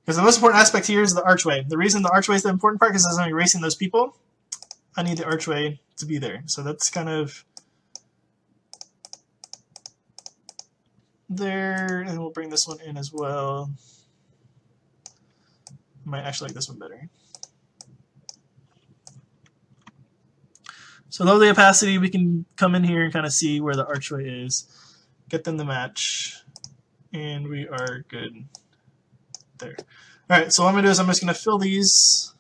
Because the most important aspect here is the archway. The reason the archway is the important part is because I'm erasing those people. I need the archway to be there. So that's kind of there, and we'll bring this one in as well. I might actually like this one better. So low the opacity, we can come in here and kind of see where the archway is, get them to match, and we are good there. All right, so what I'm gonna do is I'm just gonna fill these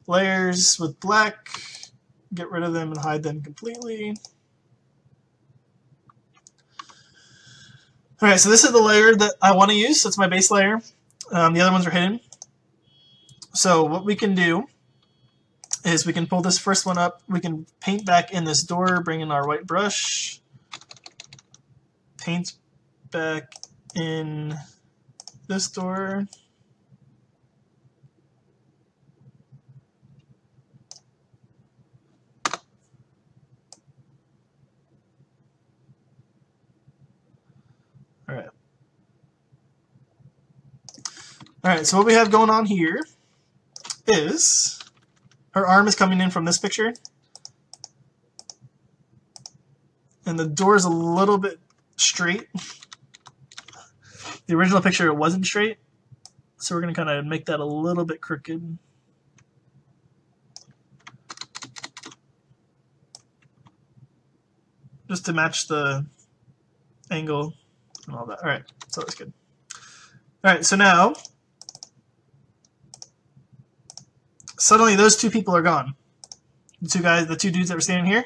layers with black, get rid of them and hide them completely. All right, so this is the layer that I want to use. That's my base layer. The other ones are hidden. So what we can do is we can pull this first one up. We can paint back in this door, bring in our white brush, paint back in this door. All right. All right, so what we have going on here is her arm is coming in from this picture, and the door is a little bit straight. The original picture, it wasn't straight, so we're going to kind of make that a little bit crooked. Just to match the angle and all that. All right, so that's good. All right, so now suddenly those two people are gone. The two dudes that were standing here.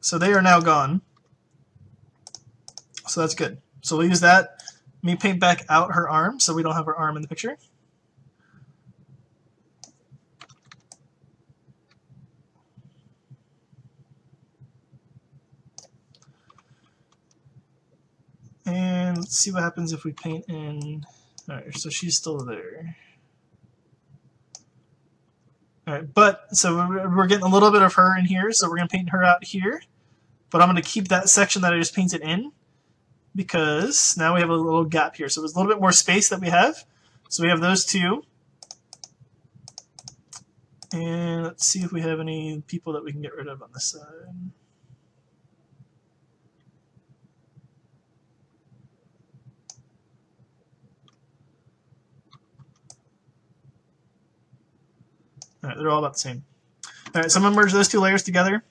So they are now gone. So that's good. So we'll use that. Let me paint back out her arm so we don't have her arm in the picture. And let's see what happens if we paint in. All right, so she's still there. All right, but so we're getting a little bit of her in here, so we're going to paint her out here. But I'm going to keep that section that I just painted in because now we have a little gap here. So there's a little bit more space that we have. So we have those two. And let's see if we have any people that we can get rid of on this side. All right, they're all about the same. All right, so I'm going to merge those two layers together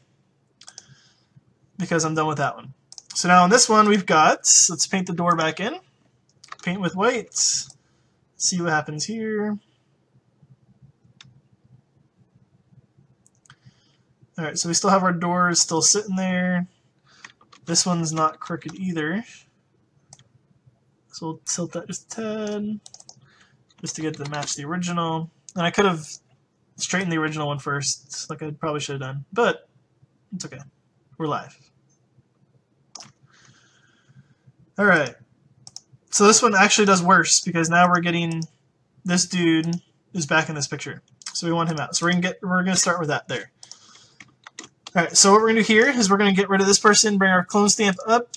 because I'm done with that one. So now on this one we've got, let's paint the door back in. Paint with white. See what happens here. All right, so we still have our doors still sitting there. This one's not crooked either. So we'll tilt that just a tad, just to get it to match the original. And I could have straighten the original one first, like I probably should have done, but it's okay. We're live. All right. So this one actually does worse because now we're getting this dude is back in this picture, so we want him out. So we're gonna start with that there. All right. So what we're gonna do here is we're gonna get rid of this person, bring our clone stamp up.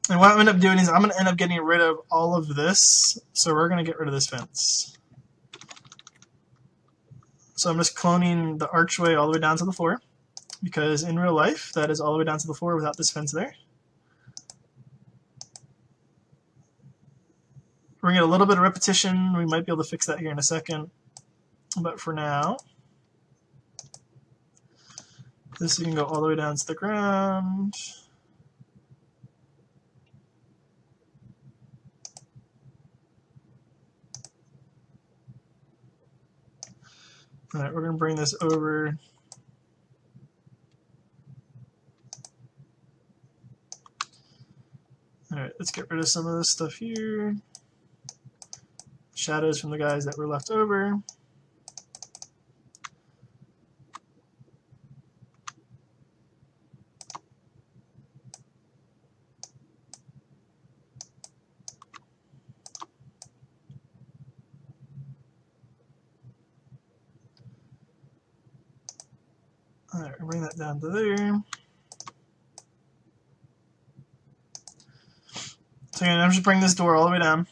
And what I'm going to end up doing is I'm going to end up getting rid of all of this. So we're going to get rid of this fence. So I'm just cloning the archway all the way down to the floor. Because in real life, that is all the way down to the floor without this fence there. We're going to get a little bit of repetition. We might be able to fix that here in a second. But for now, this can go all the way down to the ground. All right, we're going to bring this over. All right, let's get rid of some of this stuff here. Shadows from the guys that were left over. All right, bring that down to there. So I'm just bring this door all the way down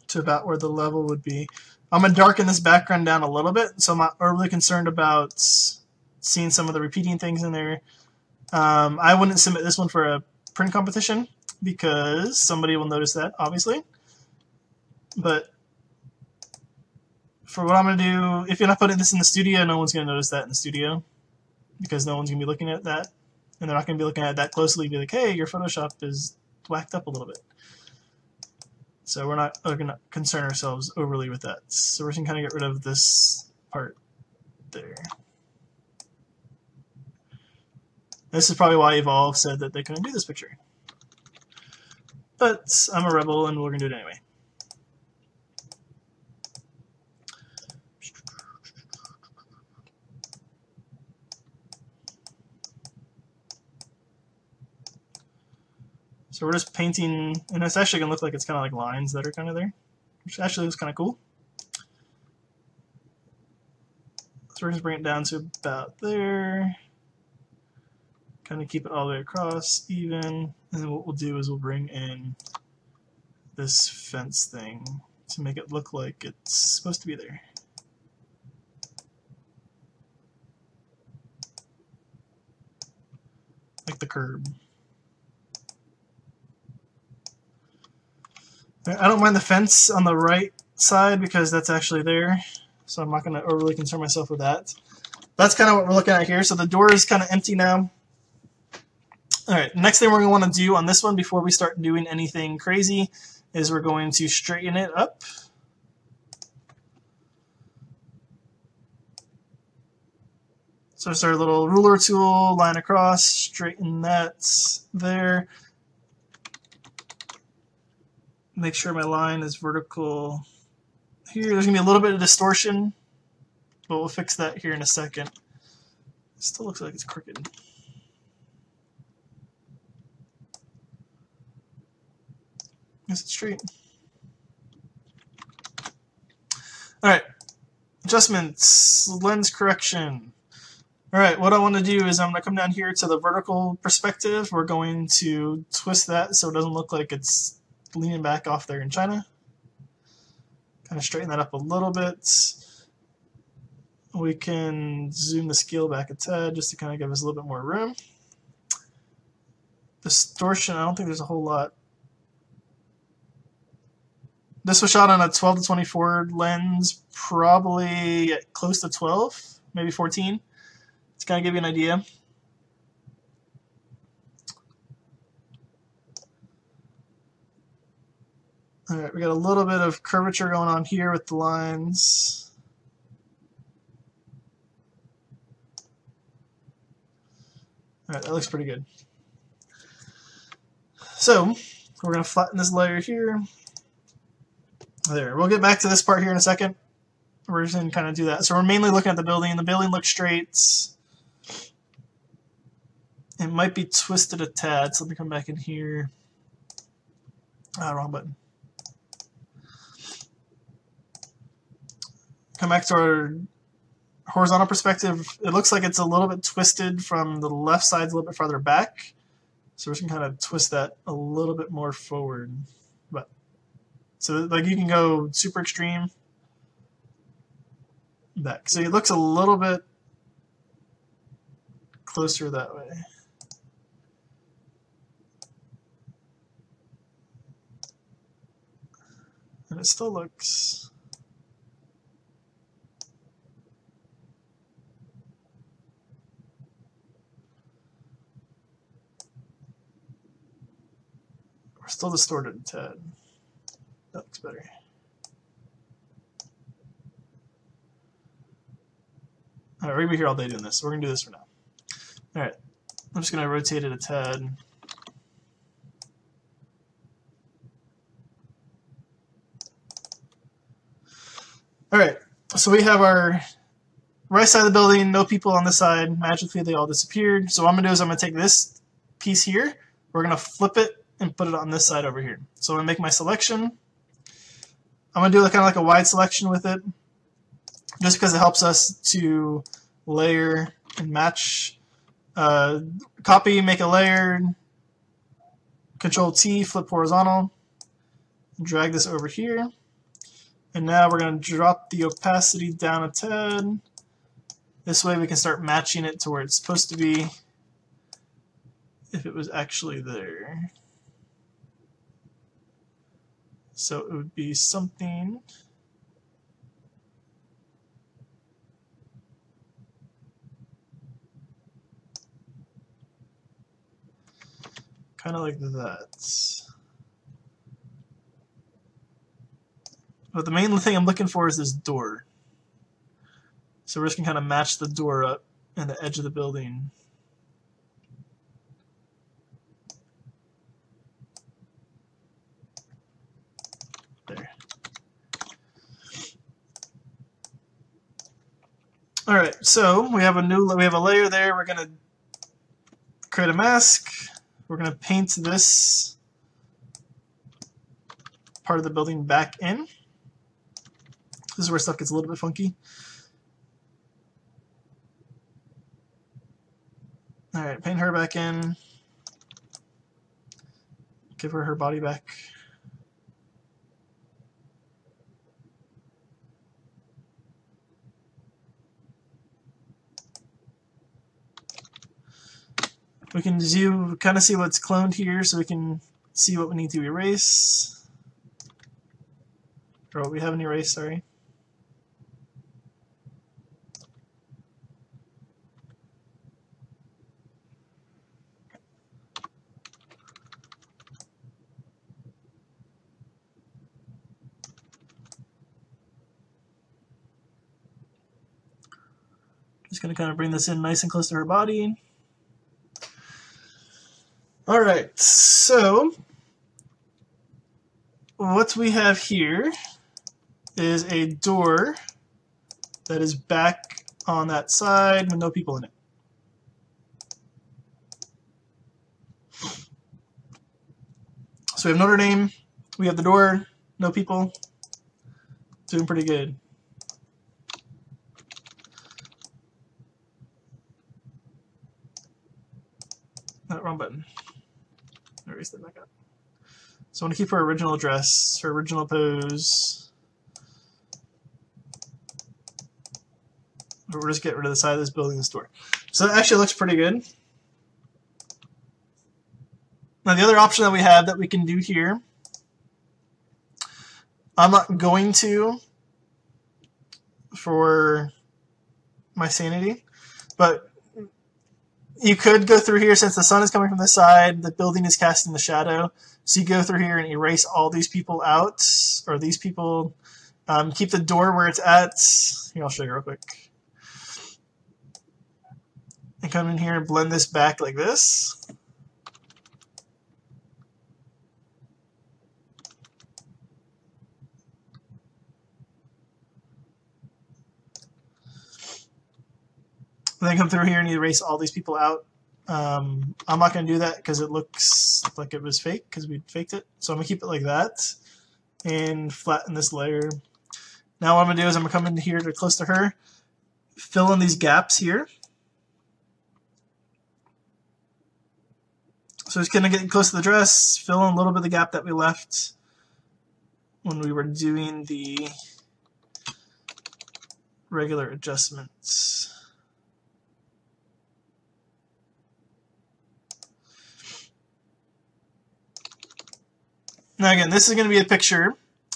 to about where the level would be. I'm going to darken this background down a little bit, so I'm not overly concerned about seeing some of the repeating things in there. I wouldn't submit this one for a print competition because somebody will notice that, obviously. But for what I'm going to do, if you're not putting this in the studio, no one's going to notice that in the studio because no one's going to be looking at that. And they're not going to be looking at it that closely and be like, hey, your Photoshop is whacked up a little bit. So we're not going to concern ourselves overly with that. So we're just going to kind of get rid of this part there. This is probably why Evolve said that they couldn't do this picture. But I'm a rebel and we're going to do it anyway. So we're just painting, and it's actually going to look like it's kind of like lines that are kind of there, which actually looks kind of cool. So we're just bring it down to about there. Kind of keep it all the way across, even. And then what we'll do is we'll bring in this fence thing to make it look like it's supposed to be there. Like the curb. I don't mind the fence on the right side because that's actually there, so I'm not going to overly concern myself with that. That's kind of what we're looking at here. So the door is kind of empty now. All right, next thing we're going to want to do on this one before we start doing anything crazy is we're going to straighten it up. So just our little ruler tool, line across, straighten that there. Make sure my line is vertical here. There's going to be a little bit of distortion, but we'll fix that here in a second. It still looks like it's crooked. Guess it's straight. All right, adjustments, lens correction. All right, what I want to do is I'm going to come down here to the vertical perspective. We're going to twist that so it doesn't look like it's leaning back off there in China. Kind of straighten that up a little bit. We can zoom the scale back a tad just to kind of give us a little bit more room. Distortion, I don't think there's a whole lot. This was shot on a 12 to 24 lens, probably close to 12, maybe 14. To kind of give you an idea. All right, we got a little bit of curvature going on here with the lines. All right, that looks pretty good. So we're going to flatten this layer here. There, we'll get back to this part here in a second. We're just going to kind of do that. So we're mainly looking at the building. The building looks straight. It might be twisted a tad, so let me come back in here. Wrong button. Come back to our horizontal perspective. It looks like it's a little bit twisted from the left side, a little bit farther back. So we're just going to kind of twist that a little bit more forward. But so like you can go super extreme back. So it looks a little bit closer that way. And it still looks... We're still distorted a tad. That looks better. All right, we're going to be here all day doing this, so we're going to do this for now. All right, I'm just going to rotate it a tad. All right, so we have our right side of the building, no people on this side. Magically, they all disappeared. So what I'm going to do is I'm going to take this piece here. We're going to flip it and put it on this side over here. So I'm going to make my selection. I'm going to do kind of like a wide selection with it, just because it helps us to layer and match. Copy, make a layer, Control T, flip horizontal, drag this over here. And now we're going to drop the opacity down a tad. This way we can start matching it to where it's supposed to be if it was actually there. So it would be something kind of like that. But the main thing I'm looking for is this door. So we're just going to kind of match the door up and the edge of the building. There. All right, so we have a layer there. We're going to create a mask. We're going to paint this part of the building back in. This is where stuff gets a little bit funky. All right, paint her back in. Give her her body back. We can kind of see what's cloned here, so we can see what we need to erase. Or what we haven't erased, sorry. Just going to kind of bring this in nice and close to her body. All right, so what we have here is a door that is back on that side with no people in it. So we have Notre Dame, we have the door, no people, doing pretty good. Wrong button. Erase that back up. So I want to keep her original dress, her original pose. We'll just get rid of the side of this building, this door. So that actually looks pretty good. Now the other option that we have that we can do here, I'm not going to for my sanity, but you could go through here since the sun is coming from this side, the building is casting the shadow. So you go through here and erase all these people out, or these people. Keep the door where it's at. Here, I'll show you real quick. And come in here and blend this back like this. And then come through here and erase all these people out. I'm not going to do that because it looks like it was fake because we faked it. So I'm going to keep it like that and flatten this layer. Now what I'm going to do is I'm going to come in here to close to her, fill in these gaps here. So it's going to get close to the dress, fill in a little bit of the gap that we left when we were doing the regular adjustments. Now again, this is going to be a picture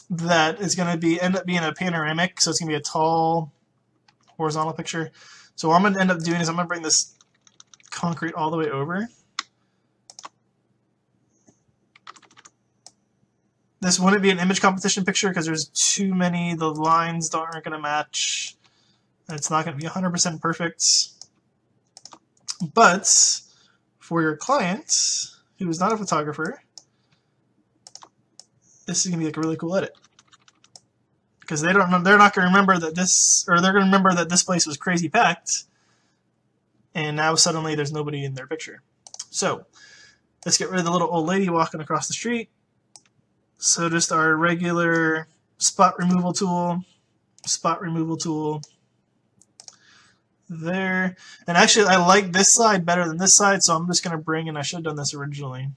that is going to end up being a panoramic, so it's going to be a tall horizontal picture. So what I'm going to end up doing is I'm going to bring this concrete all the way over. This wouldn't be an image competition picture because there's too many, the lines aren't going to match. It's not going to be 100% perfect. But for your client, who is not a photographer, this is going to be like a really cool edit. Because they're not going to remember that they're going to remember that this place was crazy packed, and now suddenly there's nobody in their picture. So let's get rid of the little old lady walking across the street. So just our regular spot removal tool there. And actually I like this side better than this side, so I'm just going to bring in, I should have done this originally.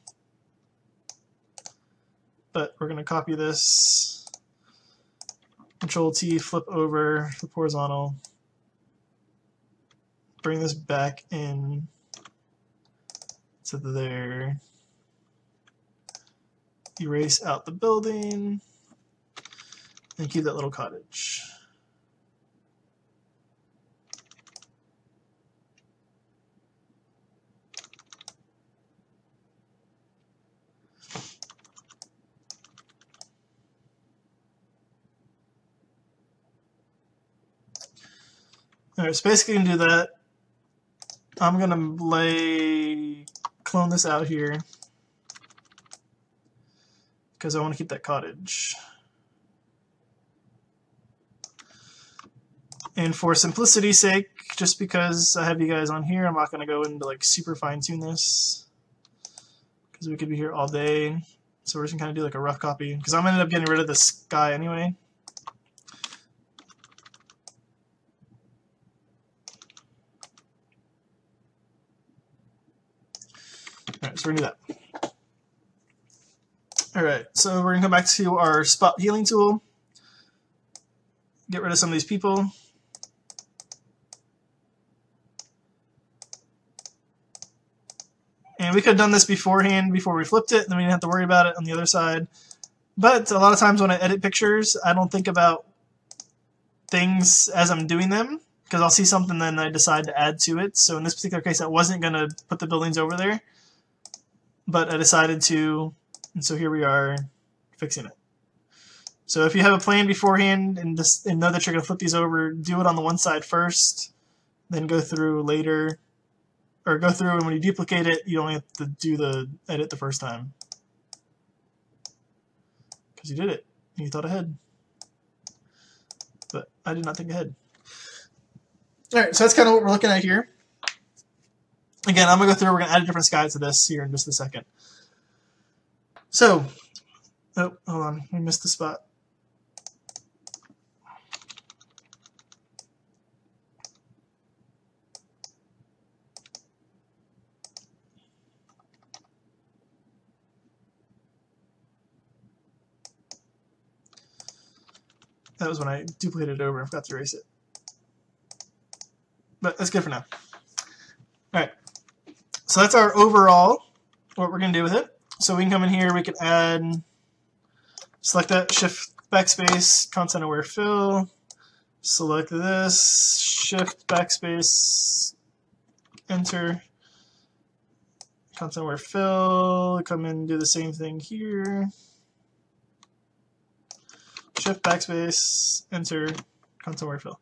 but we're going to copy this, Control T, flip over the horizontal, bring this back in to there, erase out the building, and keep that little cottage. Alright, so basically you can do that. I'm going to clone this out here because I want to keep that cottage. And for simplicity's sake, just because I have you guys on here, I'm not going to go into like super fine tune this because we could be here all day. So we're just going to kind of do like a rough copy because I'm going to end up getting rid of the sky anyway. Alright, so we're going to do that. Alright, so we're going to come back to our spot healing tool. Get rid of some of these people. And we could have done this beforehand before we flipped it, and then we didn't have to worry about it on the other side. But a lot of times when I edit pictures, I don't think about things as I'm doing them, because I'll see something then I decide to add to it. So in this particular case, I wasn't going to put the buildings over there, but I decided to, and so here we are fixing it. So if you have a plan beforehand and know that you're going to flip these over, do it on the one side first, then go through later, or go through and when you duplicate it, you only have to do the edit the first time. Because you did it, and you thought ahead. But I did not think ahead. Alright, so that's kind of what we're looking at here. Again, I'm going to go through, we're going to add a different sky to this here in just a second. So, oh, hold on, we missed the spot. That was when I duplicated it over and forgot to erase it. But that's good for now. Alright, so that's our overall, what we're going to do with it. So we can come in here, we can add, select that, shift backspace, content aware fill, select this, shift backspace, enter, content aware fill, come in and do the same thing here. Shift backspace, enter, content aware fill.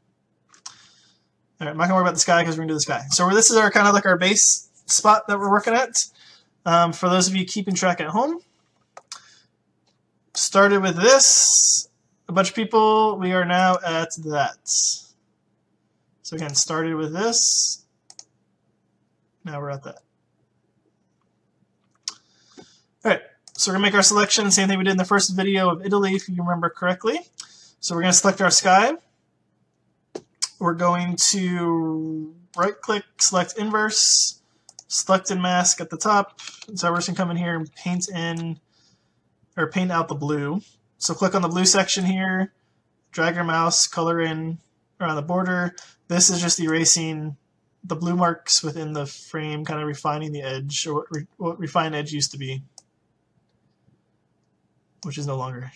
Alright, I'm not going to worry about the sky because we're going to do the sky. So this is our kind of like our base spot that we're working at. For those of you keeping track at home, started with this, a bunch of people, we are now at that. So again, started with this, now we're at that. Alright, so we're going to make our selection, same thing we did in the first video of Italy, if you remember correctly. So we're going to select our sky. We're going to right-click, select inverse, select and mask at the top. So we're just going to come in here and paint in, or paint out the blue. So click on the blue section here, drag your mouse, color in around the border. This is just erasing the blue marks within the frame, kind of refining the edge, or what refined edge used to be, which is no longer.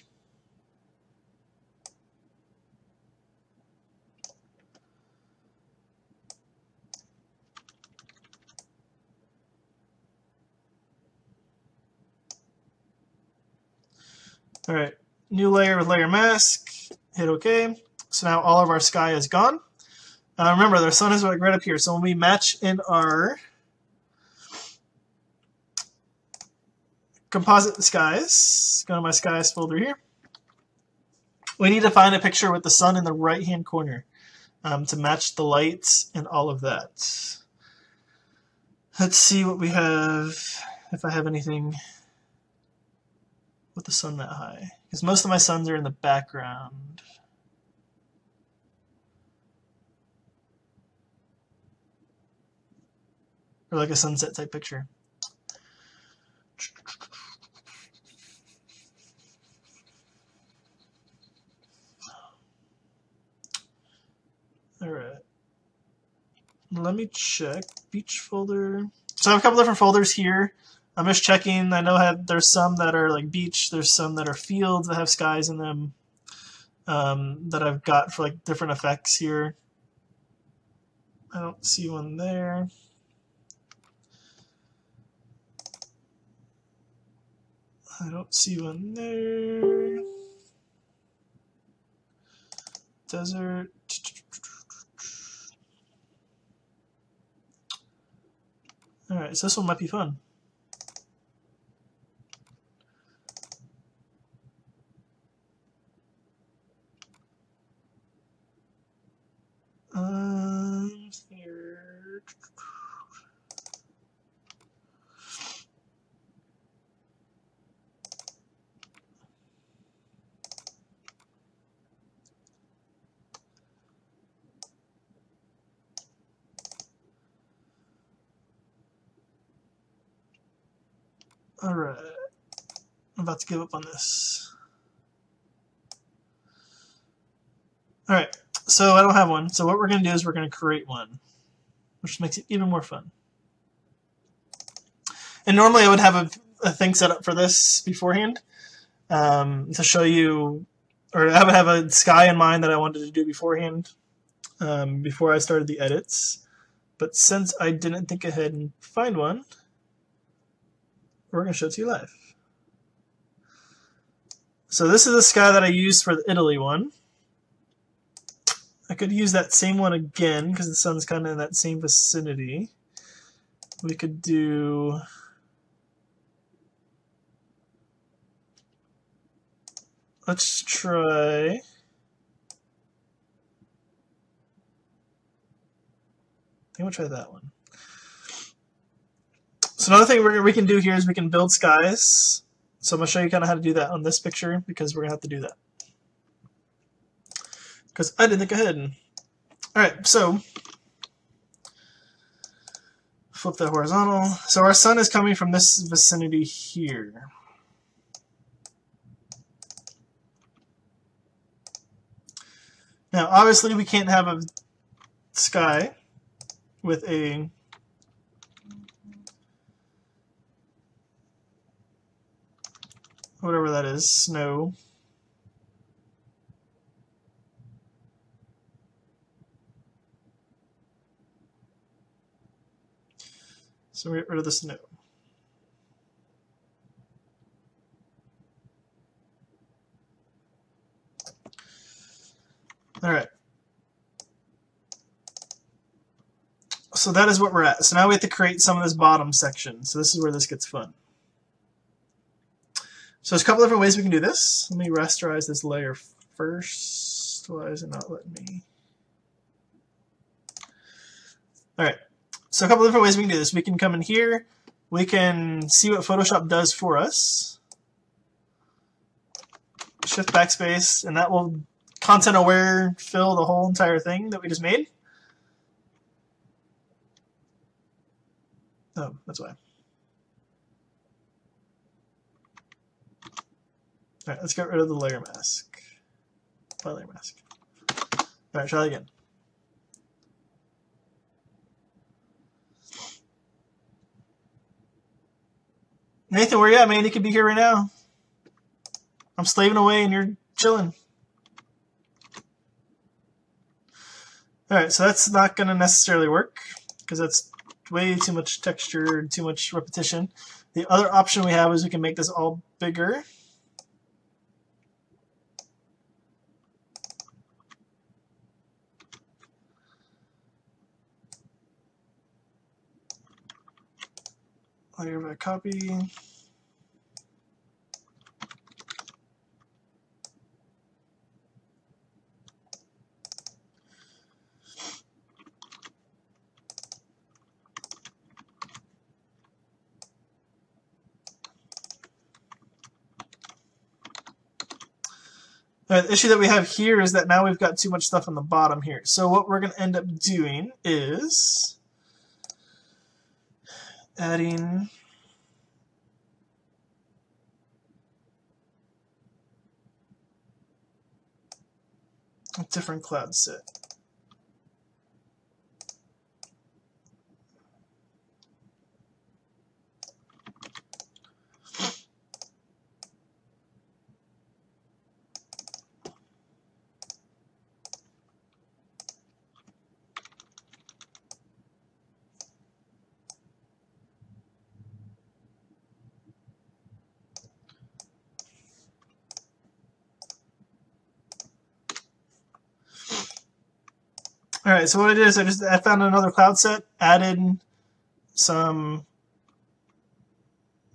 Alright, new layer with layer mask, hit OK. So now all of our sky is gone. Remember, the sun is right up here, so when we match in our composite skies, go to my skies folder here, we need to find a picture with the sun in the right-hand corner to match the lights and all of that. Let's see what we have, if I have anything with the sun that high, because most of my suns are in the background. Or like a sunset type picture. let me check. Beach folder. So I have a couple different folders here. I'm just checking. I know there's some that are like beach. There's some that are fields that have skies in them that I've got for like different effects here. I don't see one there. I don't see one there. Desert. Alright, so this one might be fun. Here. Alright. I'm about to give up on this. Alright, so I don't have one. So what we're going to do is we're going to create one, which makes it even more fun. And normally I would have a thing set up for this beforehand to show you, or I would have a sky in mind that I wanted to do beforehand before I started the edits. But since I didn't think ahead and find one, we're going to show it to you live. So this is the sky that I used for the Italy one. I could use that same one again because the sun's kind of in that same vicinity. We could do... Let's try... I think we'll try that one. So another thing we can do here is we can build skies. So I'm going to show you kind of how to do that on this picture because we're going to have to do that. Because I didn't think ahead. Alright, so flip that horizontal. So our sun is coming from this vicinity here. Now, obviously, we can't have a sky with a whatever that is, snow. So we get rid of the snow. All right. So that is what we're at. So now we have to create some of this bottom section. So this is where this gets fun. So there's a couple different ways we can do this. Let me rasterize this layer first. Why is it not letting me? All right. So a couple different ways we can do this. We can come in here. We can see what Photoshop does for us. Shift backspace, and that will content aware fill the whole entire thing that we just made. Oh, that's why. All right, let's get rid of the layer mask. Apply layer mask. All right, try that again. Nathan, where you at, man? You could be here right now. I'm slaving away and you're chilling. All right, so that's not going to necessarily work because that's way too much texture, too much repetition. The other option we have is we can make this all bigger. Layer by copy. The issue that we have here is that now we've got too much stuff on the bottom here. So what we're going to end up doing is adding a different cloud set. All right, so what I did is I found another cloud set, added some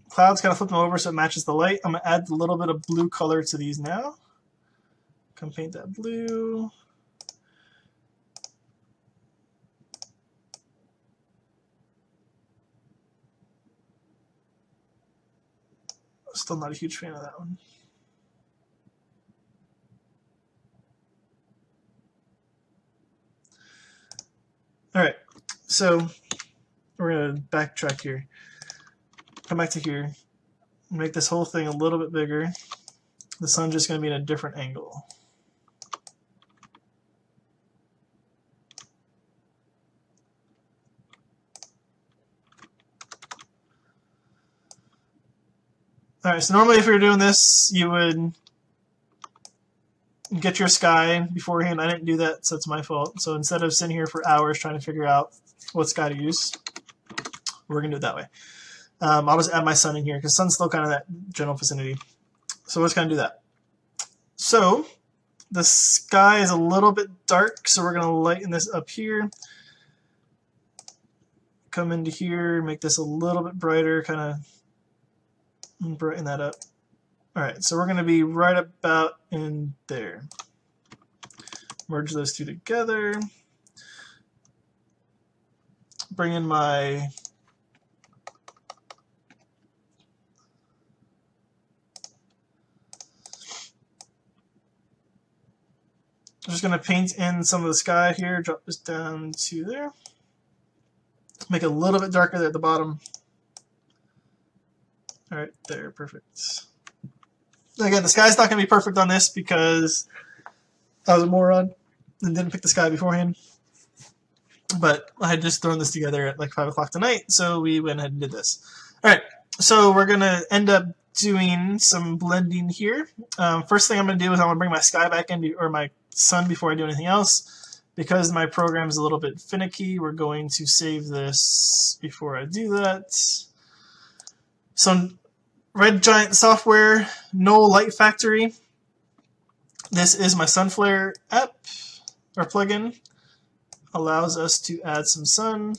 clouds, kind of flip them over so it matches the light. I'm gonna add a little bit of blue color to these now. Come paint that blue. Still not a huge fan of that one. All right, so we're gonna backtrack here. Come back to here. Make this whole thing a little bit bigger. The sun's just gonna be in a different angle. All right, so normally if you're doing this, you would get your sky beforehand. I didn't do that, so it's my fault. So instead of sitting here for hours trying to figure out what sky to use, we're going to do it that way. I'll just add my sun in here because sun's still kind of that general vicinity. So we're just going to do that. So the sky is a little bit dark, so we're going to lighten this up here. Come into here, make this a little bit brighter, kind of brighten that up. All right, so we're going to be right about in there. Merge those two together. Bring in my I'm just going to paint in some of the sky here, drop this down to there. Make it a little bit darker there at the bottom. All right, there, perfect. Again, the sky's not going to be perfect on this because I was a moron and didn't pick the sky beforehand. But I had just thrown this together at like 5 o'clock tonight, so we went ahead and did this. All right, so we're going to end up doing some blending here. First thing I'm going to do is I'm going to bring my sky back in, or my sun, before I do anything else. Because my program is a little bit finicky, we're going to save this before I do that. So Red Giant Software, Null Light Factory. This is my Sunflare app, or plugin. Allows us to add some sun.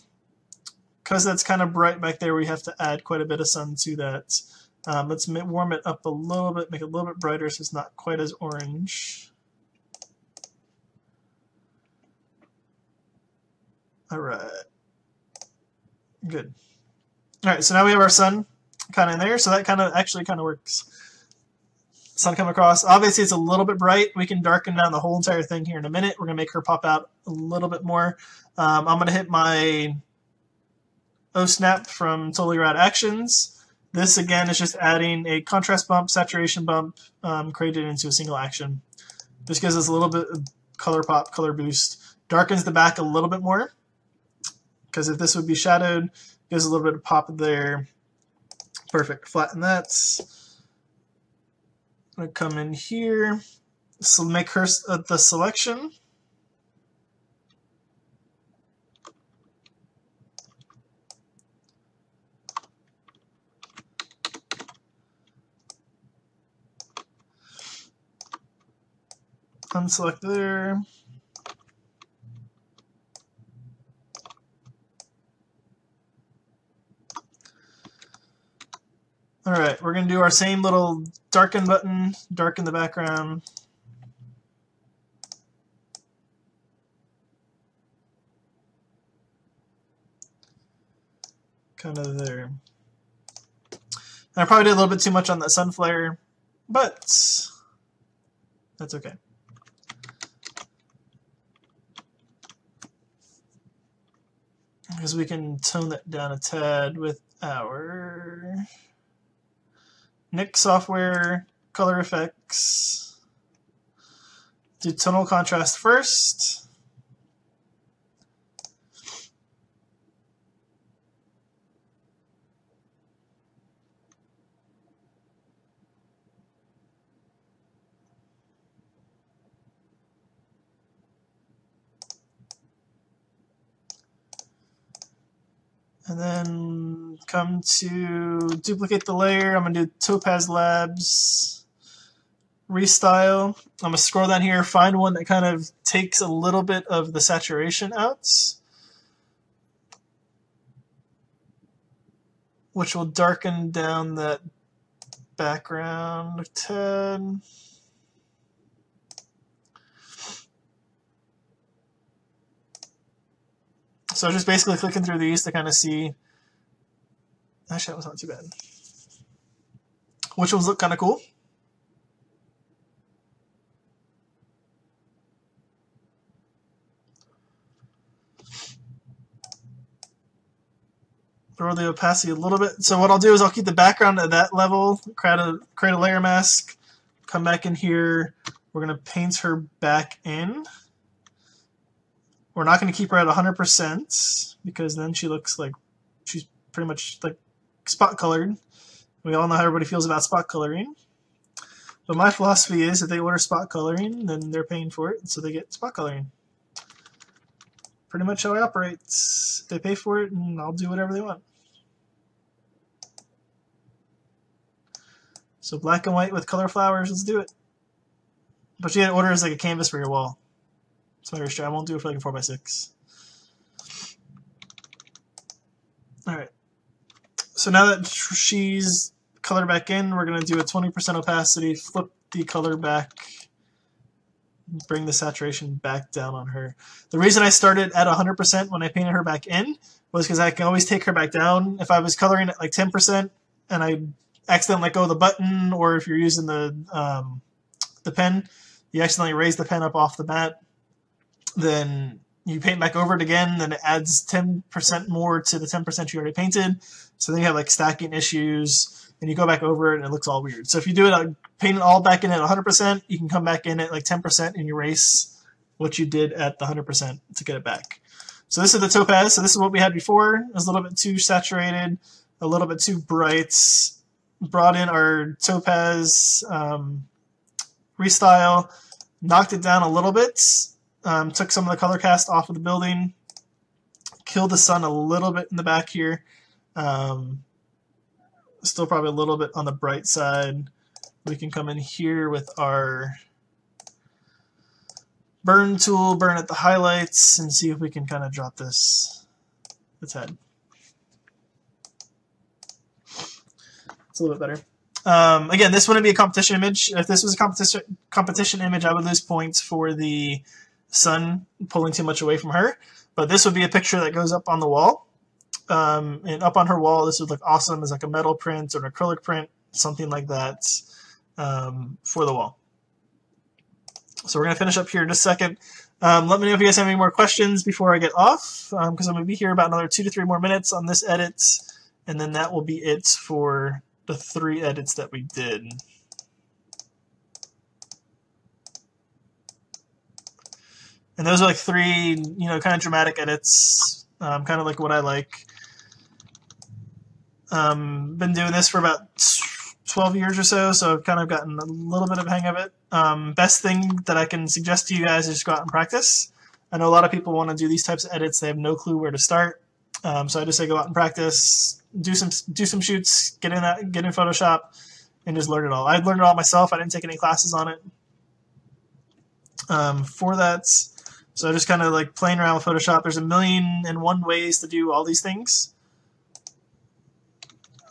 Because that's kind of bright back there, we have to add quite a bit of sun to that. Let's warm it up a little bit, make it a little bit brighter so it's not quite as orange. All right. Good. All right, so now we have our sun kind of in there, so that actually kind of works. Sun come across. Obviously, it's a little bit bright. We can darken down the whole entire thing here in a minute. We're going to make her pop out a little bit more. I'm going to hit my OSnap from Totally Rad Actions. This, again, is just adding a contrast bump, saturation bump, created into a single action. This gives us a little bit of color pop, color boost. Darkens the back a little bit more, because if this would be shadowed, gives a little bit of pop there. Perfect. Flatten that. I'm going to come in here. So make her the selection. Unselect there. All right, we're going to do our same little darken button, darken the background. Kind of there. And I probably did a little bit too much on that sun flare, but that's okay. Because we can tone that down a tad with our Nik Software color effects. Do tonal contrast first. And then come to duplicate the layer. I'm going to do Topaz Labs. Restyle. I'm going to scroll down here, find one that kind of takes a little bit of the saturation out, which will darken down that background a tad. So just basically clicking through these to kind of see. Actually, that was not too bad. Which ones look kind of cool. Lower the opacity a little bit. So what I'll do is I'll keep the background at that level, create a layer mask, come back in here. We're going to paint her back in. We're not going to keep her at 100% because then she looks like she's pretty much like spot colored. We all know how everybody feels about spot coloring. But my philosophy is if they order spot coloring, then they're paying for it, so they get spot coloring. Pretty much how I operate. They pay for it, and I'll do whatever they want. So black and white with color flowers, let's do it. But you gotta order as like a canvas for your wall. It's my restriction. I won't do it for like a 4x6. Alright. So now that she's colored back in, we're going to do a 20% opacity, flip the color back, bring the saturation back down on her. The reason I started at 100% when I painted her back in was because I can always take her back down. If I was coloring at like 10% and I accidentally let go of the button, or if you're using the pen, you accidentally raise the pen up off the mat, then you paint back over it again, then it adds 10% more to the 10% you already painted. So then you have like stacking issues, and you go back over it and it looks all weird. So if you do it, paint it all back in at 100%, you can come back in at like 10% and erase what you did at the 100% to get it back. So this is the topaz. So this is what we had before. It was a little bit too saturated, a little bit too bright. Brought in our topaz restyle, knocked it down a little bit, took some of the color cast off of the building, killed the sun a little bit in the back here. Still probably a little bit on the bright side. We can come in here with our burn tool, burn at the highlights, and see if we can kind of drop its head. It's a little bit better. Again, this wouldn't be a competition image. If this was a competition image, I would lose points for the sun pulling too much away from her. But this would be a picture that goes up on the wall. And up on her wall, this would look awesome as like a metal print or an acrylic print, something like that, for the wall. So we're going to finish up here in just a second. Let me know if you guys have any more questions before I get off, because I'm going to be here about another 2 to 3 more minutes on this edit, and then that will be it for the 3 edits that we did. And those are like 3, kind of dramatic edits, kind of like what I like. Been doing this for about 12 years or so I've kind of gotten a little bit of a hang of it. Best thing that I can suggest to you guys is just go out and practice. I know a lot of people want to do these types of edits. They have no clue where to start. So I just say go out and practice, do some shoots, get in Photoshop, and just learn it all. I learned it all myself. I didn't take any classes on it for that. So just kind of like playing around with Photoshop. There's 1,000,001 ways to do all these things.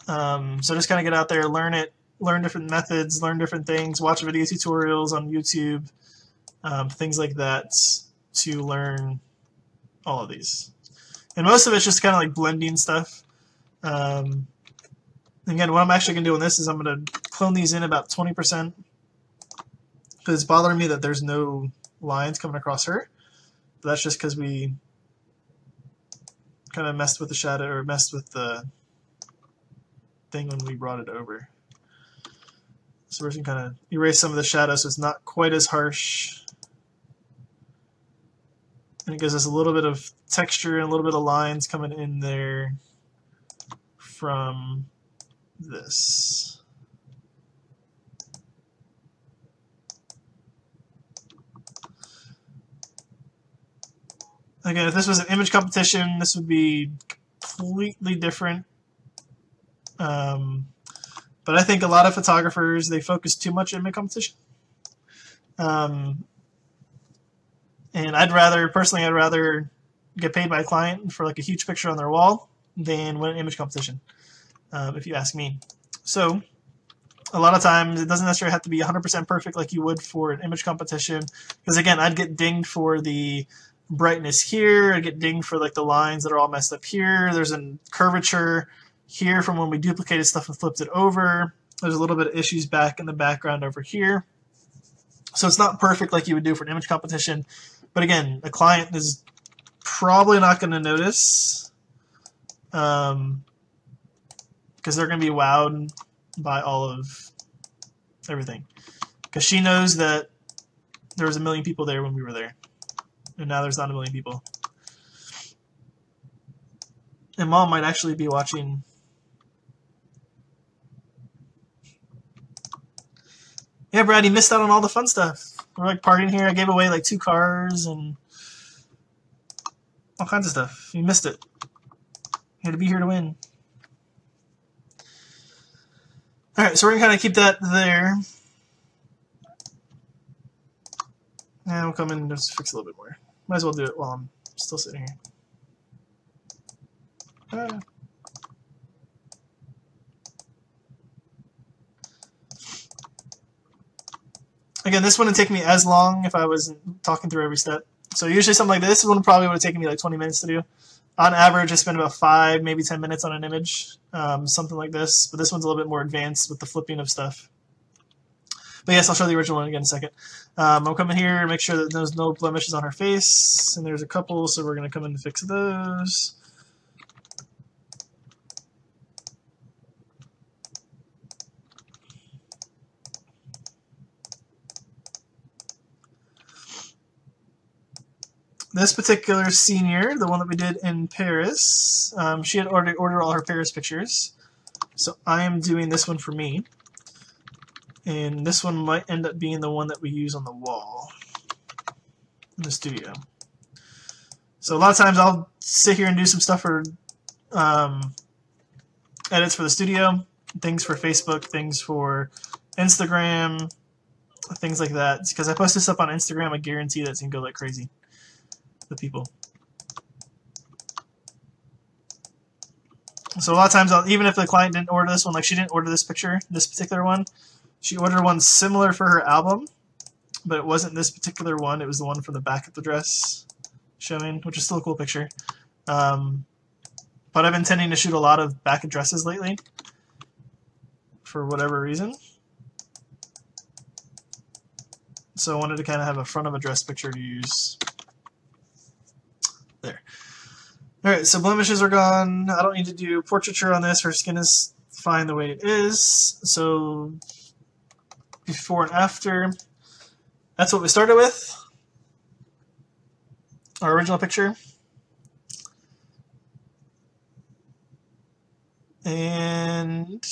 So just kind of get out there, learn it, learn different methods, learn different things, watch video tutorials on YouTube, things like that to learn all of these. And most of it's just kind of like blending stuff. Again, what I'm actually going to do in this is I'm going to clone these in about 20% because it's bothering me that there's no lines coming across her. But that's just because we kind of messed with the shadow or messed with the thing when we brought it over. So we're just going to kind of erase some of the shadow so it's not quite as harsh. And it gives us a little bit of texture and a little bit of lines coming in there from this. Again, if this was an image competition, this would be completely different. But I think a lot of photographers, they focus too much on image competition. And I'd rather get paid by a client for like a huge picture on their wall than win an image competition, if you ask me. So a lot of times it doesn't necessarily have to be 100% perfect like you would for an image competition, because again, I'd get dinged for the brightness here, I'd get dinged for like the lines that are all messed up here, there's a curvature here from when we duplicated stuff and flipped it over, there's a little bit of issues back in the background over here. So it's not perfect like you would do for an image competition, but again, a client is probably not going to notice, because they're going to be wowed by all of everything, because she knows that there was 1 million people there when we were there, and now there's not 1 million people. And mom might actually be watching. Yeah, Brad, you missed out on all the fun stuff. We're like partying here. I gave away like 2 cars and all kinds of stuff. You missed it. You had to be here to win. All right, so we're gonna kind of keep that there. And we'll come in and just fix a little bit more. Might as well do it while I'm still sitting here. Again, this wouldn't take me as long if I was talking through every step. So usually something like this one probably would have taken me like 20 minutes to do. On average, I spend about 5, maybe 10 minutes on an image, something like this. But this one's a little bit more advanced with the flipping of stuff. But yes, I'll show the original one again in a second. I'll come in here and make sure that there's no blemishes on her face. And there's a couple, so we're going to come in and fix those. This particular senior, the one that we did in Paris, she had ordered all her Paris pictures. So I am doing this one for me. And this one might end up being the one that we use on the wall in the studio. So a lot of times I'll sit here and do some stuff for edits for the studio, things for Facebook, things for Instagram, things like that. Because I post this up on Instagram, I guarantee that's going to go like crazy. The people. So a lot of times, even if the client didn't order this one, like she didn't order this picture, this particular one, she ordered one similar for her album, but it wasn't this particular one. It was the one from the back of the dress showing, which is still a cool picture. But I've been tending to shoot a lot of back of dresses lately for whatever reason. So I wanted to kind of have a front of a dress picture to use. There. Alright, so blemishes are gone. I don't need to do portraiture on this. Her skin is fine the way it is. So before and after. That's what we started with. Our original picture. And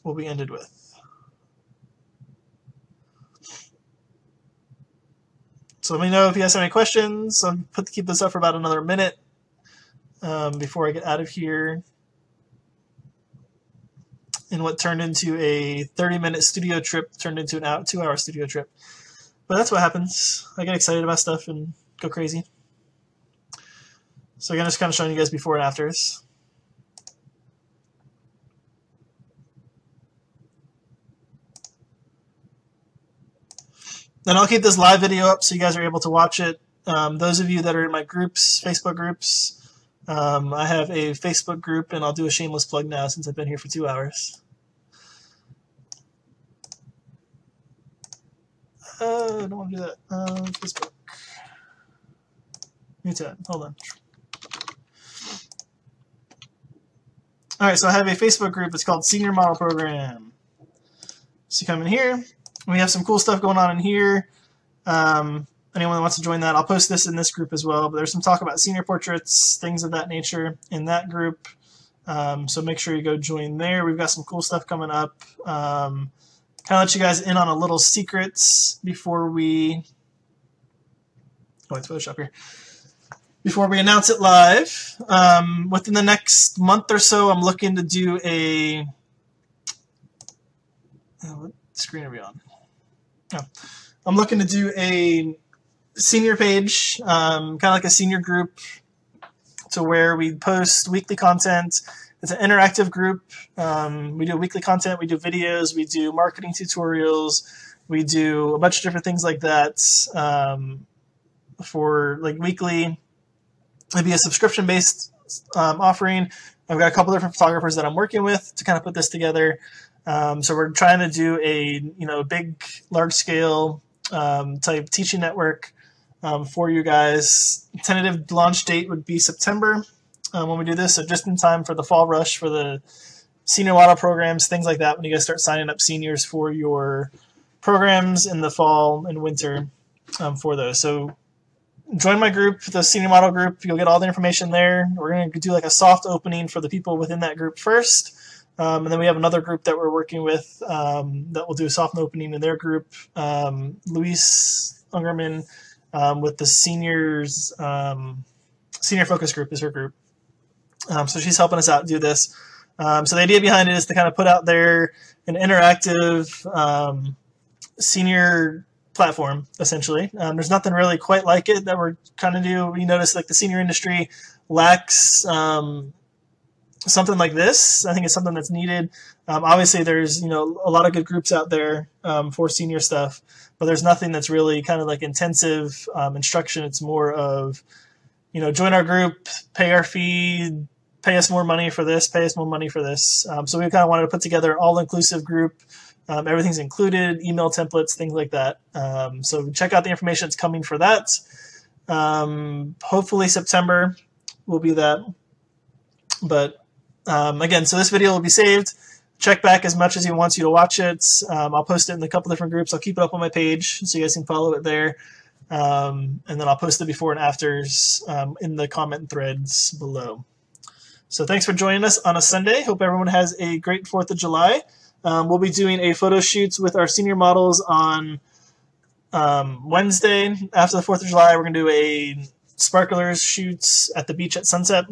what we ended with. So let me know if you guys have any questions. I'll keep this up for about another minute before I get out of here. And what turned into a 30-minute studio trip turned into an 2-hour studio trip. But that's what happens. I get excited about stuff and go crazy. So again, just kind of showing you guys before and afters. Then I'll keep this live video up so you guys are able to watch it. Those of you that are in my groups, Facebook groups, I have a Facebook group, and I'll do a shameless plug now since I've been here for 2 hours. I don't want to do that. Facebook. New tab. Hold on. All right, so I have a Facebook group. It's called Senior Model Program. So you come in here. We have some cool stuff going on in here. Anyone that wants to join that, I'll post this in this group as well. But there's some talk about senior portraits, things of that nature in that group. So make sure you go join there. We've got some cool stuff coming up. Kind of let you guys in on a little secrets before we... Oh, it's Photoshop here. Before we announce it live. Within the next month or so, I'm looking to do a... What screen are we on? Oh. I'm looking to do a senior page, kind of like a senior group, to where we post weekly content. It's an interactive group. We do weekly content, we do videos, we do marketing tutorials, we do a bunch of different things like that for like weekly. It'd be a subscription-based offering. I've got a couple different photographers that I'm working with to kind of put this together. So we're trying to do a big, large-scale type teaching network for you guys. Tentative launch date would be September when we do this, so just in time for the fall rush for the senior model programs, things like that, when you guys start signing up seniors for your programs in the fall and winter for those. So join my group, the senior model group. You'll get all the information there. We're going to do like a soft opening for the people within that group first. And then we have another group that we're working with that will do a soft opening in their group. Luis Ungerman with the seniors, senior focus group is her group. So she's helping us out do this. So the idea behind it is to kind of put out there an interactive senior platform, essentially. There's nothing really quite like it that we're trying to do. We notice like the senior industry lacks something like this. I think it's something that's needed. Obviously, there's a lot of good groups out there for senior stuff, but there's nothing that's really kind of like intensive instruction. It's more of join our group, pay our fee, pay us more money for this, pay us more money for this. So we kind of wanted to put together an all-inclusive group. Everything's included, email templates, things like that. So check out the information that's coming for that. Hopefully September will be that. But again, so this video will be saved. Check back as much as he wants you to watch it. I'll post it in a couple different groups. I'll keep it up on my page so you guys can follow it there. And then I'll post the before and afters in the comment threads below. So thanks for joining us on a Sunday. Hope everyone has a great 4th of July. We'll be doing a photo shoot with our senior models on Wednesday. After the 4th of July, we're going to do a sparklers shoot at the beach at sunset.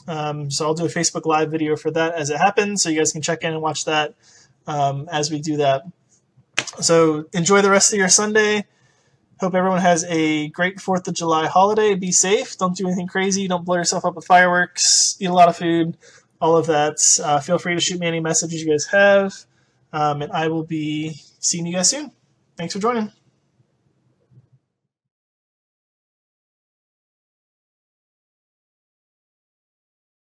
So I'll do a Facebook Live video for that as it happens, so you guys can check in and watch that as we do that. So enjoy the rest of your Sunday. Hope everyone has a great 4th of July holiday. Be safe. Don't do anything crazy. Don't blow yourself up with fireworks. Eat a lot of food. All of that. Feel free to shoot me any messages you guys have. And I will be seeing you guys soon. Thanks for joining.